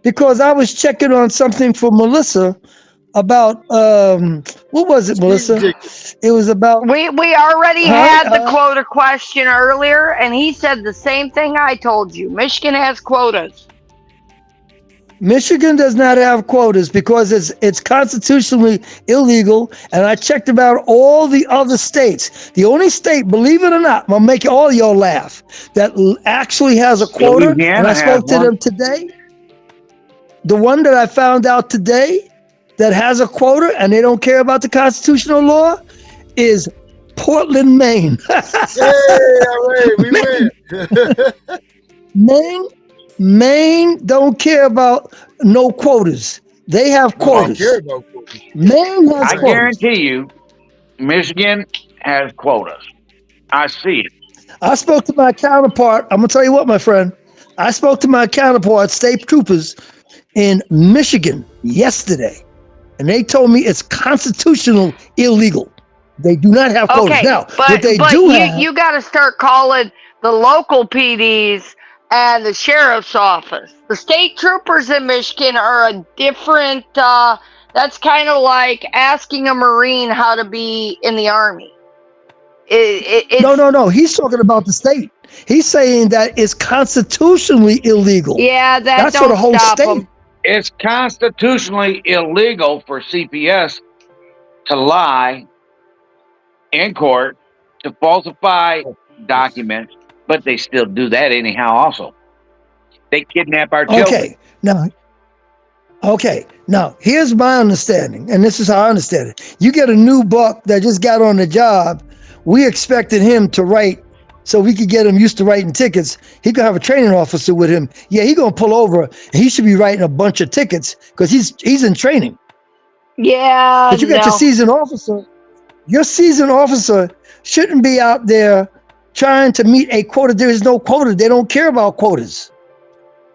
S11: because I was checking on something for Melissa about what was it, Melissa? It was about
S7: we already had the quota question earlier, and he said the same thing I told you. Michigan has quotas.
S11: Michigan does not have quotas because it's constitutionally illegal, and I checked about all the other states. The only state, believe it or not, I'm gonna make all y'all laugh, that actually has a quota, and I spoke to them today. The one that I found out today that has a quota and they don't care about the constitutional law is Portland, Maine.
S6: We win.
S11: Maine don't care about no quotas. They have quotas. Maine has quotas.
S8: I guarantee you, Michigan has quotas. I see it.
S11: I spoke to my counterpart. I'm gonna tell you what, my friend. I spoke to my counterpart, state troopers in Michigan yesterday, and they told me it's constitutional illegal. They do not have quotas.
S7: Okay,
S11: Now,
S7: but
S11: what they do have,
S7: you got to start calling the local PDs and the sheriff's office. The state troopers in Michigan are a different, that's kind of like asking a Marine how to be in the Army.
S11: No. He's talking about the state. He's saying that it's constitutionally illegal.
S7: Yeah,
S11: that's for the whole state.
S7: Them.
S8: It's constitutionally illegal for CPS to lie in court, to falsify documents, but they still do that anyhow. Also, they kidnap our children.
S11: Okay, now here's my understanding, and this is how I understand it. You get a new buck that just got on the job. We expected him to write, so we could get him used to writing tickets. He could have a training officer with him. Yeah, he gonna pull over, and he should be writing a bunch of tickets because he's in training.
S7: Yeah,
S11: But you got your seasoned officer. Your seasoned officer shouldn't be out there trying to meet a quota. There is no quota. They don't care about quotas.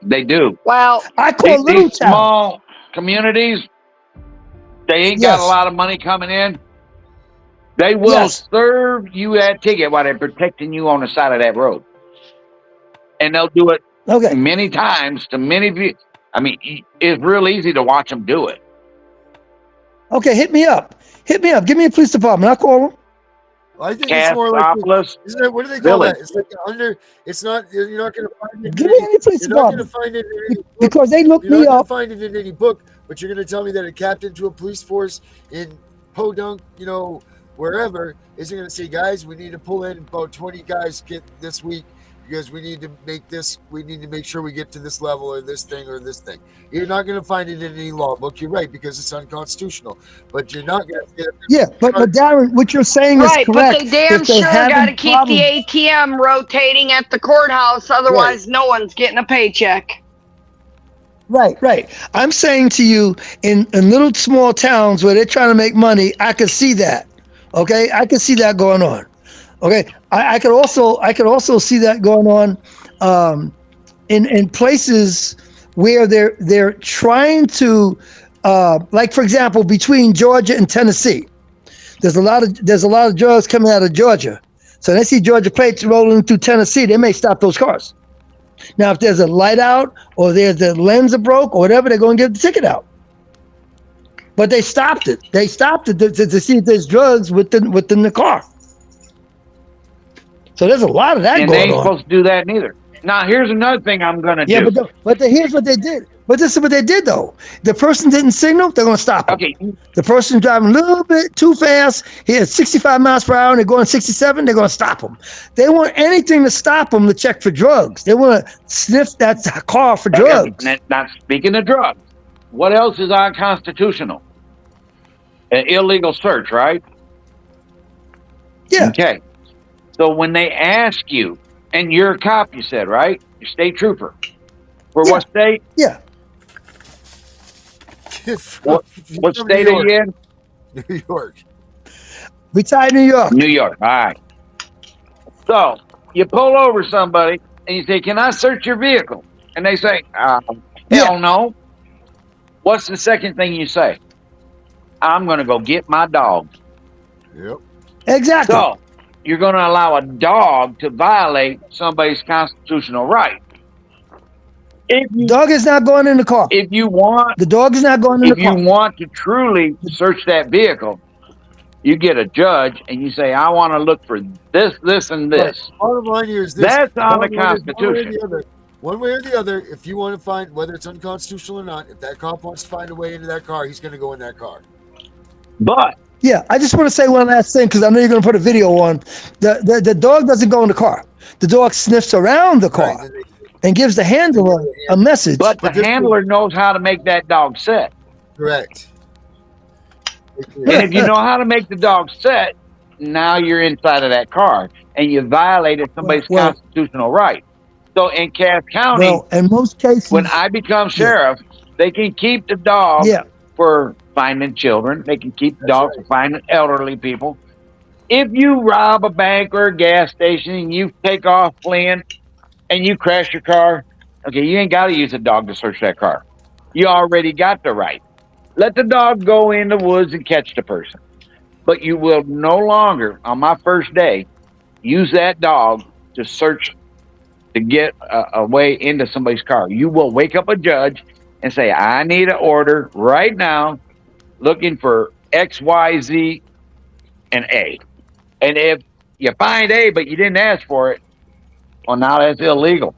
S8: They do.
S7: Well,
S11: I call little
S8: These small communities, they ain't got a lot of money coming in. They will serve you that ticket while they're protecting you on the side of that road. And they'll do it many times to many people. I mean, it's real easy to watch them do it.
S11: Okay, hit me up. Hit me up. Give me a police department. I'll call them.
S6: I think it's more like, isn't it, what do they call that? It's like it's not, you're not going to find it.
S11: Give me any police
S6: You're not going to
S11: department.
S6: find it in any book.
S11: Because they look
S6: You're
S11: me
S6: not going
S11: up.
S6: to find it in any book, but you're going to tell me that a captain to a police force in Podunk, wherever, isn't going to say, guys, we need to pull in about 20 guys get this week because we need to make sure we get to this level or this thing or this thing. You're not going to find it in any law book. You're right, because it's unconstitutional. But you're not going to get it.
S11: Yeah, but Darren, what you're saying is correct.
S7: But they damn
S11: If they
S7: sure got to
S11: having
S7: keep
S11: problems-
S7: the ATM rotating at the courthouse. Otherwise, no one's getting a paycheck.
S11: Right. I'm saying to you, in little small towns where they're trying to make money, I can see that. Okay, I can see that going on. Okay, I could also see that going on in places where they're trying to, like for example, between Georgia and Tennessee. There's a lot of drugs coming out of Georgia, so they see Georgia plates rolling through Tennessee. They may stop those cars. Now, if there's a light out or there's the lens broke or whatever, they're going to give the ticket out. But they stopped it. They stopped it to see if there's drugs within the car. So there's a lot of that
S8: and
S11: going on.
S8: they ain't supposed to do that neither. Now, here's another thing I'm going to do.
S11: Yeah, but here's what they did. But this is what they did, though. The person didn't signal, they're going to stop him.
S8: Okay.
S11: The person driving a little bit too fast, he has 65 miles per hour, and they're going 67, they're going to stop him. They want anything to stop them to check for drugs. They want to sniff that car for drugs.
S8: Now, speaking of drugs, what else is unconstitutional? An illegal search, right?
S11: Yeah.
S8: Okay. So when they ask you, and you're a cop, you said, right? You're state trooper. For what state?
S11: Yeah.
S8: What state are you in?
S6: New York.
S11: Retired New York.
S8: New York. All right. So you pull over somebody and you say, "Can I search your vehicle?" And they say, "Hell no." What's the second thing you say? "I'm going to go get my dog."
S6: Yep.
S11: Exactly.
S8: So you're going to allow a dog to violate somebody's constitutional right.
S11: The dog is not going in the car.
S8: If you want,
S11: the dog is not going in the car.
S8: If you want to truly search that vehicle, you get a judge and you say, "I want to look for this, this, and this."
S6: Bottom line here is this.
S8: That's on the Constitution.
S6: One way or the other, if you want to find whether it's unconstitutional or not, if that cop wants to find a way into that car, he's going to go in that car.
S8: But
S11: yeah, I just want to say one last thing because I know you're going to put a video on. The dog doesn't go in the car. The dog sniffs around the car and gives the handler a message.
S8: But the handler knows how to make that dog sit.
S6: Correct.
S8: And if you know how to make the dog sit, now you're inside of that car and you violated somebody's constitutional right. So in Cass County,
S11: in most cases,
S8: when I become sheriff, they can keep the dog for finding children. They can keep the dogs for finding elderly people. If you rob a bank or a gas station and you take off fleeing and you crash your car, okay, you ain't got to use a dog to search that car. You already got the right. Let the dog go in the woods and catch the person. But you will no longer, on my first day, use that dog to search to get a way into somebody's car. You will wake up a judge and say, "I need an order right now looking for X, Y, Z, and A." And if you find A, but you didn't ask for it, well, now that's illegal.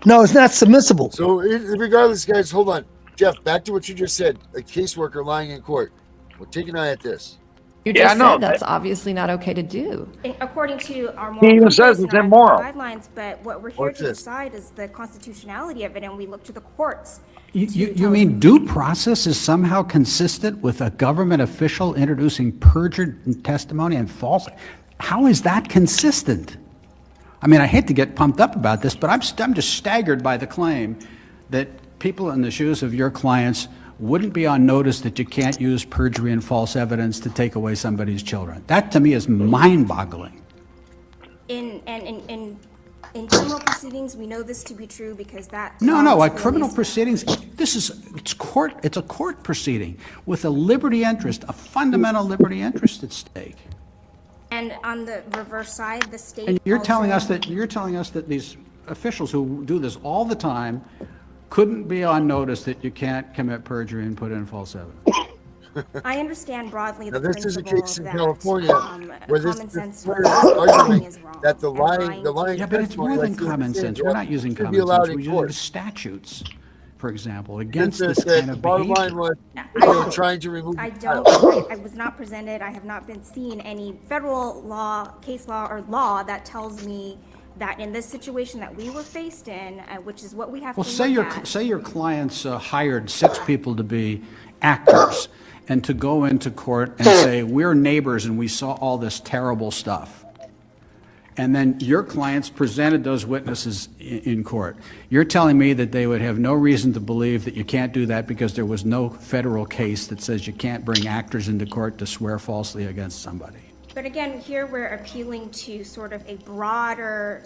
S11: No, it's not submissible.
S6: So regardless, guys, hold on. Jeff, back to what you just said. A caseworker lying in court. Well, take an eye at this.
S12: You
S8: Yeah, I
S12: just
S8: know.
S12: said that's obviously not okay to do.
S13: According to our
S8: He
S13: moral
S8: even says
S13: compass and
S8: it's
S13: our
S8: immoral.
S13: guidelines, but what we're here
S6: What's
S13: to
S6: this?
S13: decide is the constitutionality of it, and we look to the courts.
S14: You mean due process is somehow consistent with a government official introducing perjured testimony and false? How is that consistent? I mean, I hate to get pumped up about this, but I'm just staggered by the claim that people in the shoes of your clients wouldn't be on notice that you can't use perjury and false evidence to take away somebody's children. That to me is mind-boggling.
S13: In criminal proceedings, we know this to be true because that.
S14: No, like criminal proceedings, it's a court proceeding with a liberty interest, a fundamental liberty interest at stake.
S13: And on the reverse side, the state.
S14: And you're telling us that these officials who do this all the time couldn't be on notice that you can't commit perjury and put in false evidence.
S13: I understand broadly
S6: Now,
S13: the
S6: this is a
S13: principle
S6: case in
S13: that,
S6: California where this
S13: common sense
S6: lawyer is arguing
S13: is wrong.
S6: that the lying
S14: Yeah, but it's more than common sense. We're not using common sense. We're using statutes, for example, against this kind of
S6: bottom line
S14: behavior.
S6: was trying to remove.
S13: I was not presented. I have not been seen any federal law, case law, or law that tells me that in this situation that we were faced in, which is what we have
S14: Well,
S13: to
S14: say your clients hired 6 people to be actors and to go into court and say, we're neighbors and we saw all this terrible stuff. And then your clients presented those witnesses in court. You're telling me that they would have no reason to believe that you can't do that because there was no federal case that says you can't bring actors into court to swear falsely against somebody.
S13: But again, here we're appealing to sort of a broader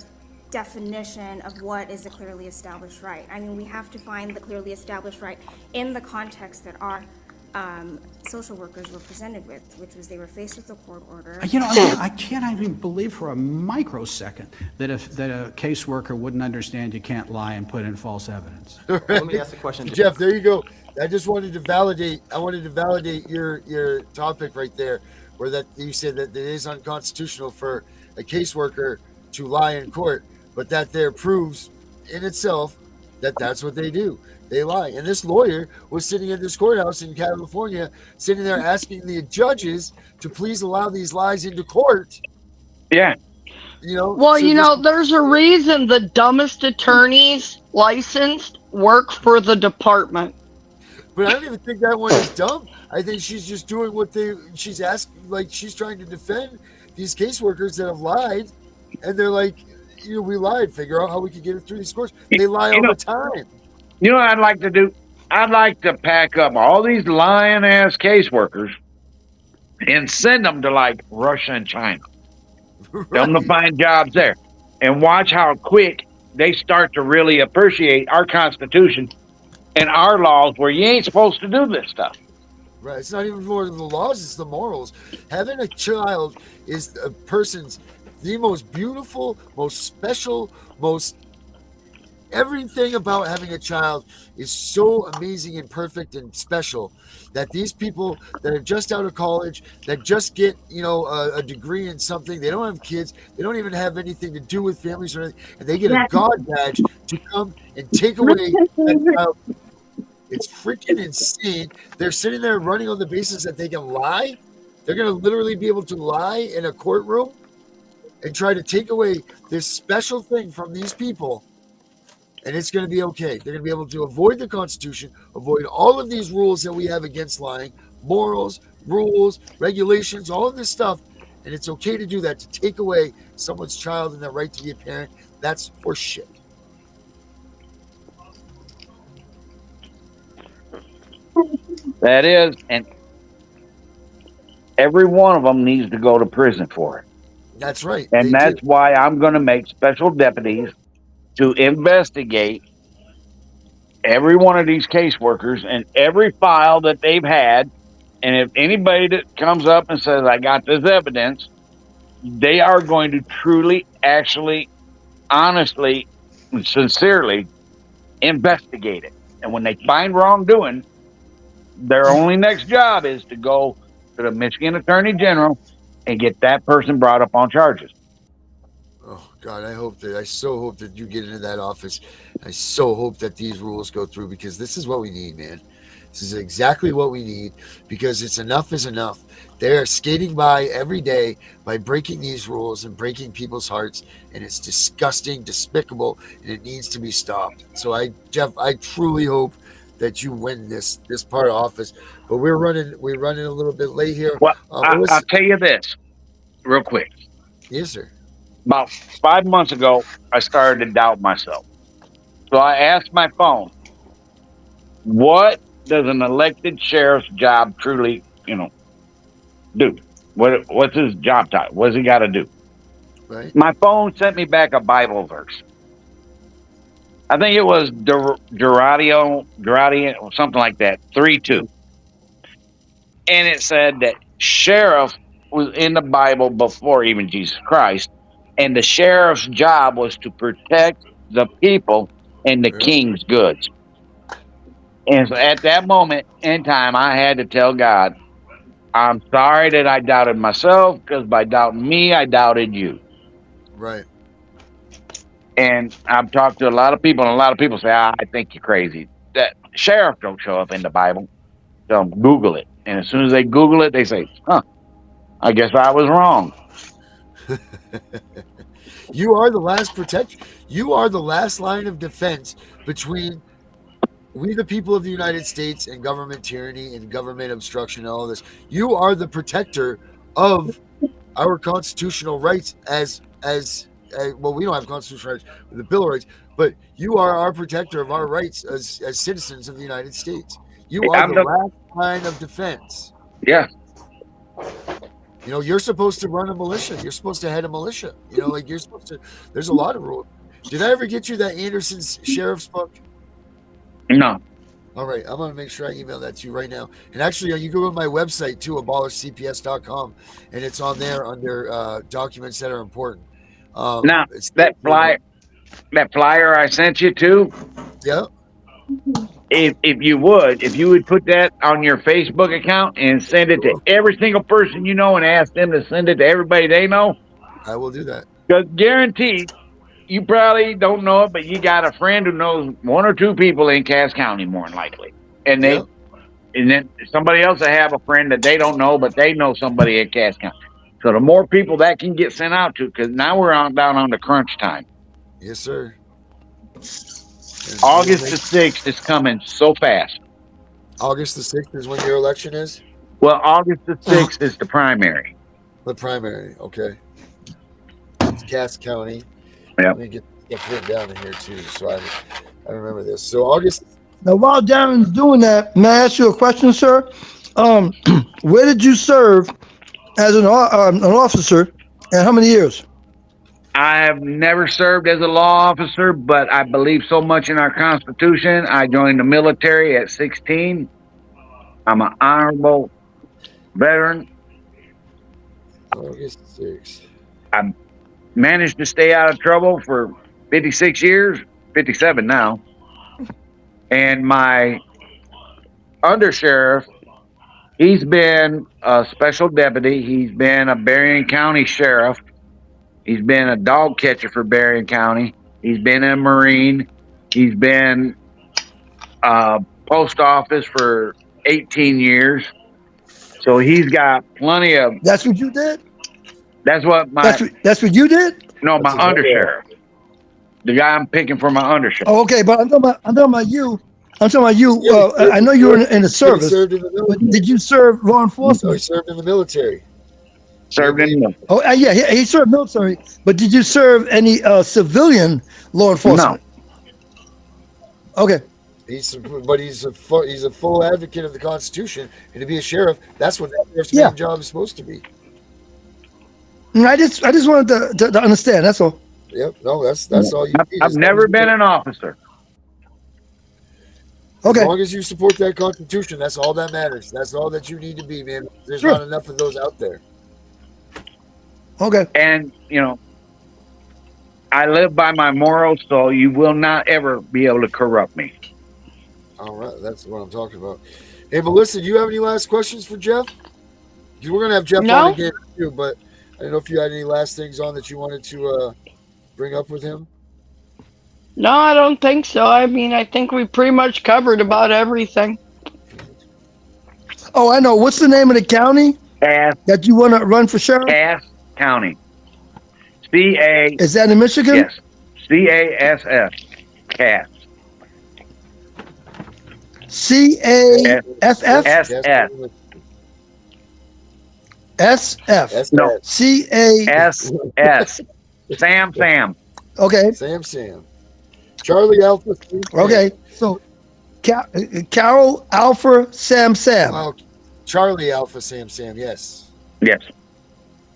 S13: definition of what is a clearly established right. I mean, we have to find the clearly established right in the context that our social workers were presented with, which was they were faced with a court order.
S14: You know, I can't even believe for a microsecond that a caseworker wouldn't understand you can't lie and put in false evidence.
S15: Let me ask the question.
S6: Jeff, there you go. I just wanted to validate. I wanted to validate your topic right there, where that you said that it is unconstitutional for a caseworker to lie in court, but that there proves in itself that that's what they do. They lie. And this lawyer was sitting in this courthouse in California, sitting there asking the judges to please allow these lies into court.
S8: Yeah.
S6: You know.
S7: Well,
S6: so
S7: there's a reason the dumbest attorneys licensed work for the department.
S6: But I don't even think that one is dumb. I think she's just doing what she's asking, like she's trying to defend these caseworkers that have lied, and they're like, we lied. Figure out how we can get it through these courts. They lie all the time.
S8: You know what I'd like to do? I'd like to pack up all these lying ass caseworkers and send them to like Russia and China. Right. Tell them to find jobs there, and watch how quick they start to really appreciate our Constitution and our laws, where you ain't supposed to do this stuff.
S6: Right. It's not even more than the laws, it's the morals. Having a child is a person's the most beautiful, most special, most everything about having a child is so amazing and perfect and special that these people that are just out of college, that just get, a degree in something, they don't have kids, they don't even have anything to do with families or anything, and they get a God badge to come and take away that child. It's freaking insane. They're sitting there running on the basis that they can lie. They're going to literally be able to lie in a courtroom and try to take away this special thing from these people. And it's going to be okay. They're going to be able to avoid the Constitution, avoid all of these rules that we have against lying, morals, rules, regulations, all of this stuff. And it's okay to do that, to take away someone's child and their right to be a parent. That's for shit.
S8: That is, and every one of them needs to go to prison for it.
S6: That's right.
S8: And that's why I'm going to make special deputies to investigate every one of these caseworkers and every file that they've had. And if anybody that comes up and says, I got this evidence, they are going to truly, actually, honestly, sincerely investigate it. And when they find wrongdoing, their only next job is to go to the Michigan Attorney General and get that person brought up on charges.
S6: Oh God, I so hope that you get into that office. I so hope that these rules go through, because this is what we need, man. This is exactly what we need, because it's enough is enough. They are skating by every day by breaking these rules and breaking people's hearts, and it's disgusting, despicable, and it needs to be stopped. So Jeff, I truly hope that you win this part of office. But we're running a little bit late here.
S8: Well, I'll tell you this real quick.
S6: Yes, sir.
S8: About 5 months ago, I started to doubt myself. So I asked my phone, what does an elected sheriff's job truly, do? What's his job title? What's he got to do?
S6: Right.
S8: My phone sent me back a Bible verse. I think it was Deuteronomy, or something like that, 3:2. And it said that sheriff was in the Bible before even Jesus Christ, and the sheriff's job was to protect the people and the king's goods. And so at that moment in time, I had to tell God, I'm sorry that I doubted myself, because by doubting me, I doubted you.
S6: Right.
S8: And I've talked to a lot of people, and a lot of people say, I think you're crazy. That sheriff don't show up in the Bible. So Google it. And as soon as they Google it, they say, I guess I was wrong.
S6: You are the last protection. You are the last line of defense between we, the people of the United States, and government tyranny and government obstruction and all this. You are the protector of our constitutional rights as well, we don't have constitutional rights with the Bill of Rights, but you are our protector of our rights as citizens of the United States. You are the last line of defense.
S8: Yeah.
S6: You're supposed to run a militia. You're supposed to head a militia. You're supposed to. There's a lot of rules. Did I ever get you that Anderson's Sheriff's book?
S8: No.
S6: All right. I'm going to make sure I email that to you right now. And actually, you go to my website too, abolishcps.com, and it's on there under documents that are important.
S8: Now, that flyer I sent you to.
S6: Yeah.
S8: If you would put that on your Facebook account and send it to every single person you know and ask them to send it to everybody they know.
S6: I will do that.
S8: Because guaranteed, you probably don't know it, but you got a friend who knows one or two people in Cass County, more than likely. And and then somebody else will have a friend that they don't know, but they know somebody in Cass County. So the more people that can get sent out to, because now we're down on the crunch time.
S6: Yes, sir.
S8: August the 6th is coming so fast.
S6: August the 6th is when your election is?
S8: Well, August the 6th is the primary.
S6: The primary, okay. It's Cass County.
S8: Yeah.
S6: Let me get stuff written down in here too, so I remember this. So August.
S11: Now, while Darren's doing that, may I ask you a question, sir? Where did you serve as an officer, and how many years?
S8: I have never served as a law officer, but I believe so much in our Constitution. I joined the military at 16. I'm an honorable veteran.
S6: August 6th.
S8: I managed to stay out of trouble for 56 years, 57 now. And my undersheriff, he's been a special deputy. He's been a Berrien County sheriff. He's been a dog catcher for Berrien County. He's been a Marine. He's been post office for 18 years. So he's got plenty of.
S11: That's what you did?
S8: That's what
S11: That's what you did?
S8: No, my undersheriff. The guy I'm picking for my undersheriff.
S11: Oh, okay, but I'm talking about you. I'm talking about you. I know you were in the service. But did you serve law enforcement?
S6: No, he served in the military.
S8: Served in the military.
S11: Oh, yeah, he served military. But did you serve any civilian law enforcement?
S8: No.
S11: Okay.
S6: He's a full advocate of the Constitution, and to be a sheriff, that's what that sheriff's main job is supposed to be.
S11: I just wanted to understand. That's all.
S6: Yep. No, that's all you need.
S8: I've never been an officer.
S11: Okay.
S6: As long as you support that Constitution, that's all that matters. That's all that you need to be, man. There's not enough of those out there.
S11: Okay.
S8: And, I live by my morals, so you will not ever be able to corrupt me.
S6: All right. That's what I'm talking about. Hey, Melissa, do you have any last questions for Jeff? We're going to have Jeff on again, too, but I don't know if you had any last things on that you wanted to bring up with him.
S7: No, I don't think so. I mean, I think we pretty much covered about everything.
S11: Oh, I know. What's the name of the county
S8: Cass,
S11: that you want to run for sheriff?
S8: Cass County. C-A,
S11: Is that in Michigan?
S8: yes, C-A-S-S, Cass.
S11: C-A-F-F?
S8: S-S.
S11: S-F.
S8: No,
S11: C-A.
S8: S-S. Sam.
S11: Okay.
S6: Sam. Charlie Alpha.
S11: Okay. So, Carol Alpha Sam.
S6: Oh, Charlie Alpha Sam. Yes.
S8: Yes.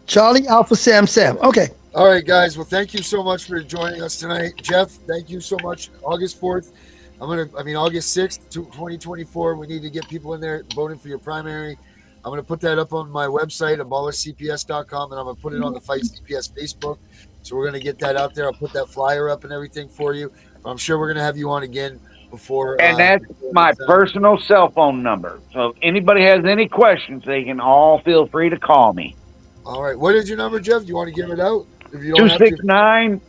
S11: Charlie Alpha Sam. Okay.
S6: All right, guys. Well, thank you so much for joining us tonight. Jeff, thank you so much. August 4th. August 6th, 2024. We need to get people in there voting for your primary. I'm going to put that up on my website, abolishcps.com, and I'm going to put it on the Fight CPS Facebook. So we're going to get that out there. I'll put that flyer up and everything for you. I'm sure we're going to have you on again before.
S8: And that's my personal cell phone number. So if anybody has any questions, they can all feel free to call me.
S6: All right. What is your number, Jeff? Do you want to give it out? If you don't
S8: 269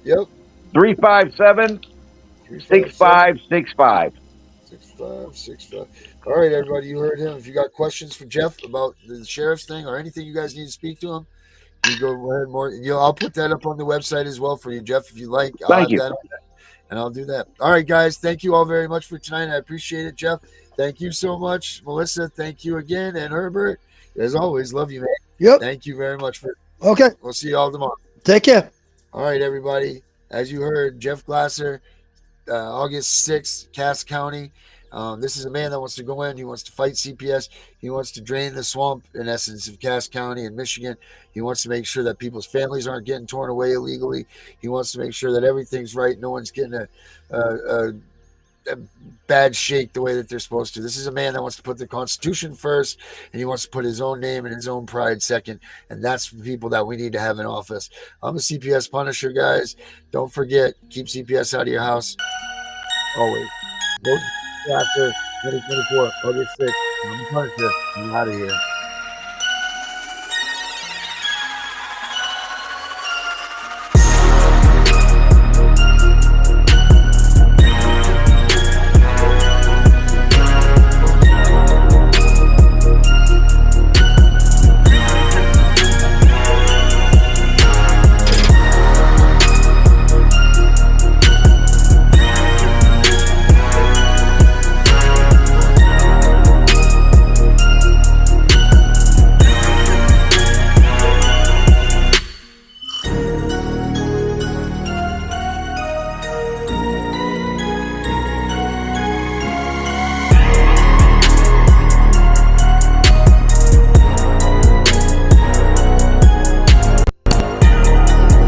S6: Yep.
S8: 357 6565.
S6: 6565. All right, everybody, you heard him. If you got questions for Jeff about the sheriff's thing or anything you guys need to speak to him, you go ahead more. I'll put that up on the website as well for you, Jeff, if you like.
S8: Thank you.
S6: And I'll do that. All right, guys, thank you all very much for tonight. I appreciate it, Jeff. Thank you so much, Melissa. Thank you again, and Herbert. As always, love you, man.
S11: Yep.
S6: Thank you very much for.
S11: Okay.
S6: We'll see you all tomorrow.
S11: Take care.
S6: All right, everybody. As you heard, Jeff Glasser, August 6th, Cass County. This is a man that wants to go in. He wants to fight CPS. He wants to drain the swamp, in essence, of Cass County in Michigan. He wants to make sure that people's families aren't getting torn away illegally. He wants to make sure that everything's right. No one's getting a bad shake the way that they're supposed to. This is a man that wants to put the Constitution first, and he wants to put his own name and his own pride second. And that's the people that we need to have in office. I'm a CPS Punisher, guys. Don't forget, keep CPS out of your house. Always. Vote after 2024, August 6th. I'm a Punisher. I'm out of here.